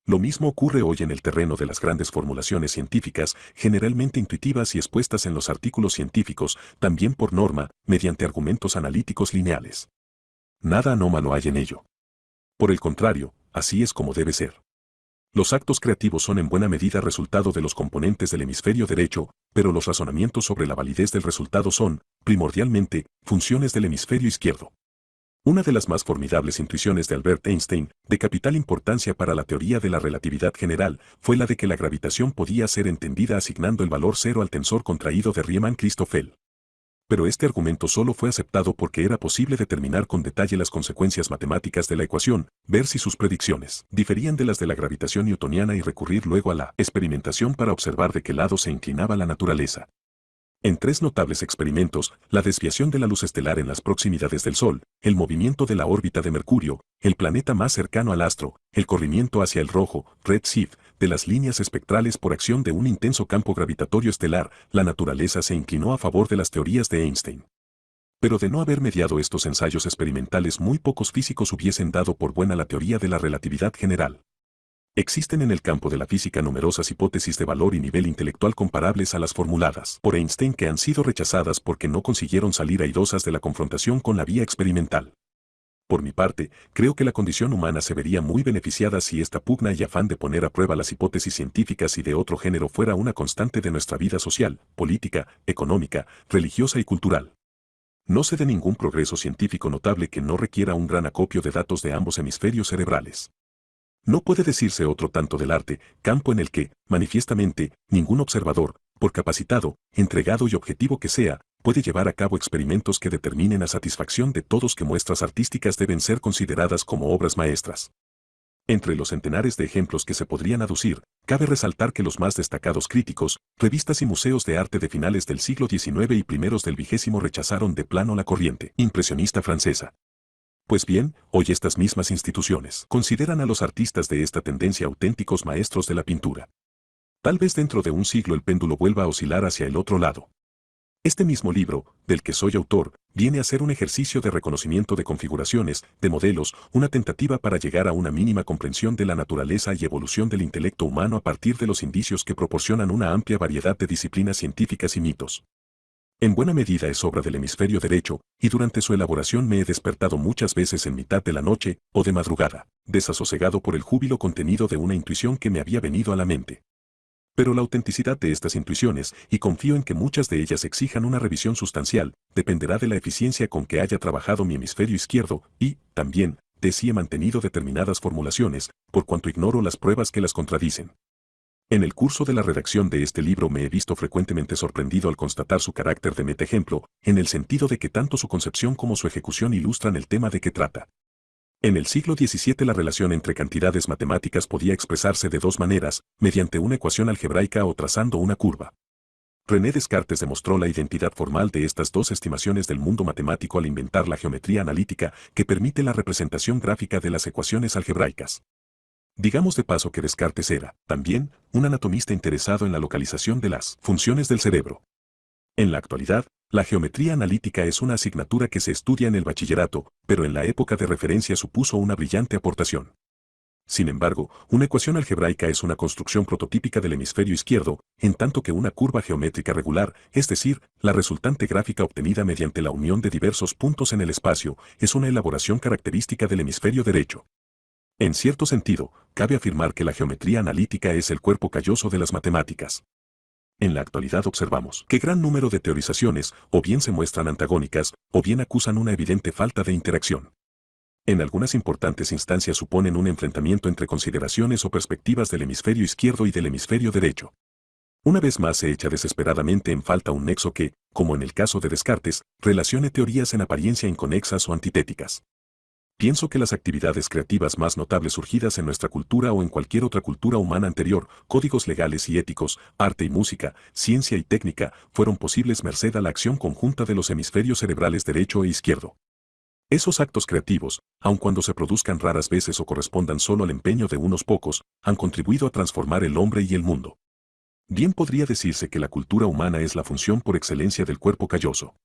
Lo mismo ocurre hoy en el terreno de las grandes formulaciones científicas, generalmente intuitivas y expuestas en los artículos científicos, también por norma, mediante argumentos analíticos lineales. Nada anómalo hay en ello. Por el contrario, así es como debe ser. Los actos creativos son en buena medida resultado de los componentes del hemisferio derecho, pero los razonamientos sobre la validez del resultado son, primordialmente, funciones del hemisferio izquierdo. Una de las más formidables intuiciones de Albert Einstein, de capital importancia para la teoría de la relatividad general, fue la de que la gravitación podía ser entendida asignando el valor cero al tensor contraído de Riemann-Christoffel. Pero este argumento solo fue aceptado porque era posible determinar con detalle las consecuencias matemáticas de la ecuación, ver si sus predicciones diferían de las de la gravitación newtoniana y recurrir luego a la experimentación para observar de qué lado se inclinaba la naturaleza. En tres notables experimentos, la desviación de la luz estelar en las proximidades del Sol, el movimiento de la órbita de Mercurio, el planeta más cercano al astro, el corrimiento hacia el rojo, redshift, de las líneas espectrales por acción de un intenso campo gravitatorio estelar, la naturaleza se inclinó a favor de las teorías de Einstein. Pero de no haber mediado estos ensayos experimentales, muy pocos físicos hubiesen dado por buena la teoría de la relatividad general. Existen en el campo de la física numerosas hipótesis de valor y nivel intelectual comparables a las formuladas por Einstein que han sido rechazadas porque no consiguieron salir airosas de la confrontación con la vía experimental. Por mi parte, creo que la condición humana se vería muy beneficiada si esta pugna y afán de poner a prueba las hipótesis científicas y de otro género fuera una constante de nuestra vida social, política, económica, religiosa y cultural. No sé de ningún progreso científico notable que no requiera un gran acopio de datos de ambos hemisferios cerebrales. No puede decirse otro tanto del arte, campo en el que, manifiestamente, ningún observador, por capacitado, entregado y objetivo que sea, puede llevar a cabo experimentos que determinen a satisfacción de todos que muestras artísticas deben ser consideradas como obras maestras. Entre los centenares de ejemplos que se podrían aducir, cabe resaltar que los más destacados críticos, revistas y museos de arte de finales del siglo XIX y primeros del XX rechazaron de plano la corriente impresionista francesa. Pues bien, hoy estas mismas instituciones consideran a los artistas de esta tendencia auténticos maestros de la pintura. Tal vez dentro de un siglo el péndulo vuelva a oscilar hacia el otro lado. Este mismo libro, del que soy autor, viene a ser un ejercicio de reconocimiento de configuraciones, de modelos, una tentativa para llegar a una mínima comprensión de la naturaleza y evolución del intelecto humano a partir de los indicios que proporcionan una amplia variedad de disciplinas científicas y mitos. En buena medida es obra del hemisferio derecho, y durante su elaboración me he despertado muchas veces en mitad de la noche, o de madrugada, desasosegado por el júbilo contenido de una intuición que me había venido a la mente. Pero la autenticidad de estas intuiciones, y confío en que muchas de ellas exijan una revisión sustancial, dependerá de la eficiencia con que haya trabajado mi hemisferio izquierdo, y, también, de si he mantenido determinadas formulaciones, por cuanto ignoro las pruebas que las contradicen. En el curso de la redacción de este libro me he visto frecuentemente sorprendido al constatar su carácter de metaejemplo, en el sentido de que tanto su concepción como su ejecución ilustran el tema de que trata. En el siglo XVII la relación entre cantidades matemáticas podía expresarse de dos maneras, mediante una ecuación algebraica o trazando una curva. René Descartes demostró la identidad formal de estas dos estimaciones del mundo matemático al inventar la geometría analítica, que permite la representación gráfica de las ecuaciones algebraicas. Digamos de paso que Descartes era, también, un anatomista interesado en la localización de las funciones del cerebro. En la actualidad, la geometría analítica es una asignatura que se estudia en el bachillerato, pero en la época de referencia supuso una brillante aportación. Sin embargo, una ecuación algebraica es una construcción prototípica del hemisferio izquierdo, en tanto que una curva geométrica regular, es decir, la resultante gráfica obtenida mediante la unión de diversos puntos en el espacio, es una elaboración característica del hemisferio derecho. En cierto sentido, cabe afirmar que la geometría analítica es el cuerpo calloso de las matemáticas. En la actualidad observamos que gran número de teorizaciones o bien se muestran antagónicas o bien acusan una evidente falta de interacción. En algunas importantes instancias suponen un enfrentamiento entre consideraciones o perspectivas del hemisferio izquierdo y del hemisferio derecho. Una vez más se echa desesperadamente en falta un nexo que, como en el caso de Descartes, relacione teorías en apariencia inconexas o antitéticas. Pienso que las actividades creativas más notables surgidas en nuestra cultura o en cualquier otra cultura humana anterior, códigos legales y éticos, arte y música, ciencia y técnica, fueron posibles merced a la acción conjunta de los hemisferios cerebrales derecho e izquierdo. Esos actos creativos, aun cuando se produzcan raras veces o correspondan solo al empeño de unos pocos, han contribuido a transformar el hombre y el mundo. Bien podría decirse que la cultura humana es la función por excelencia del cuerpo calloso.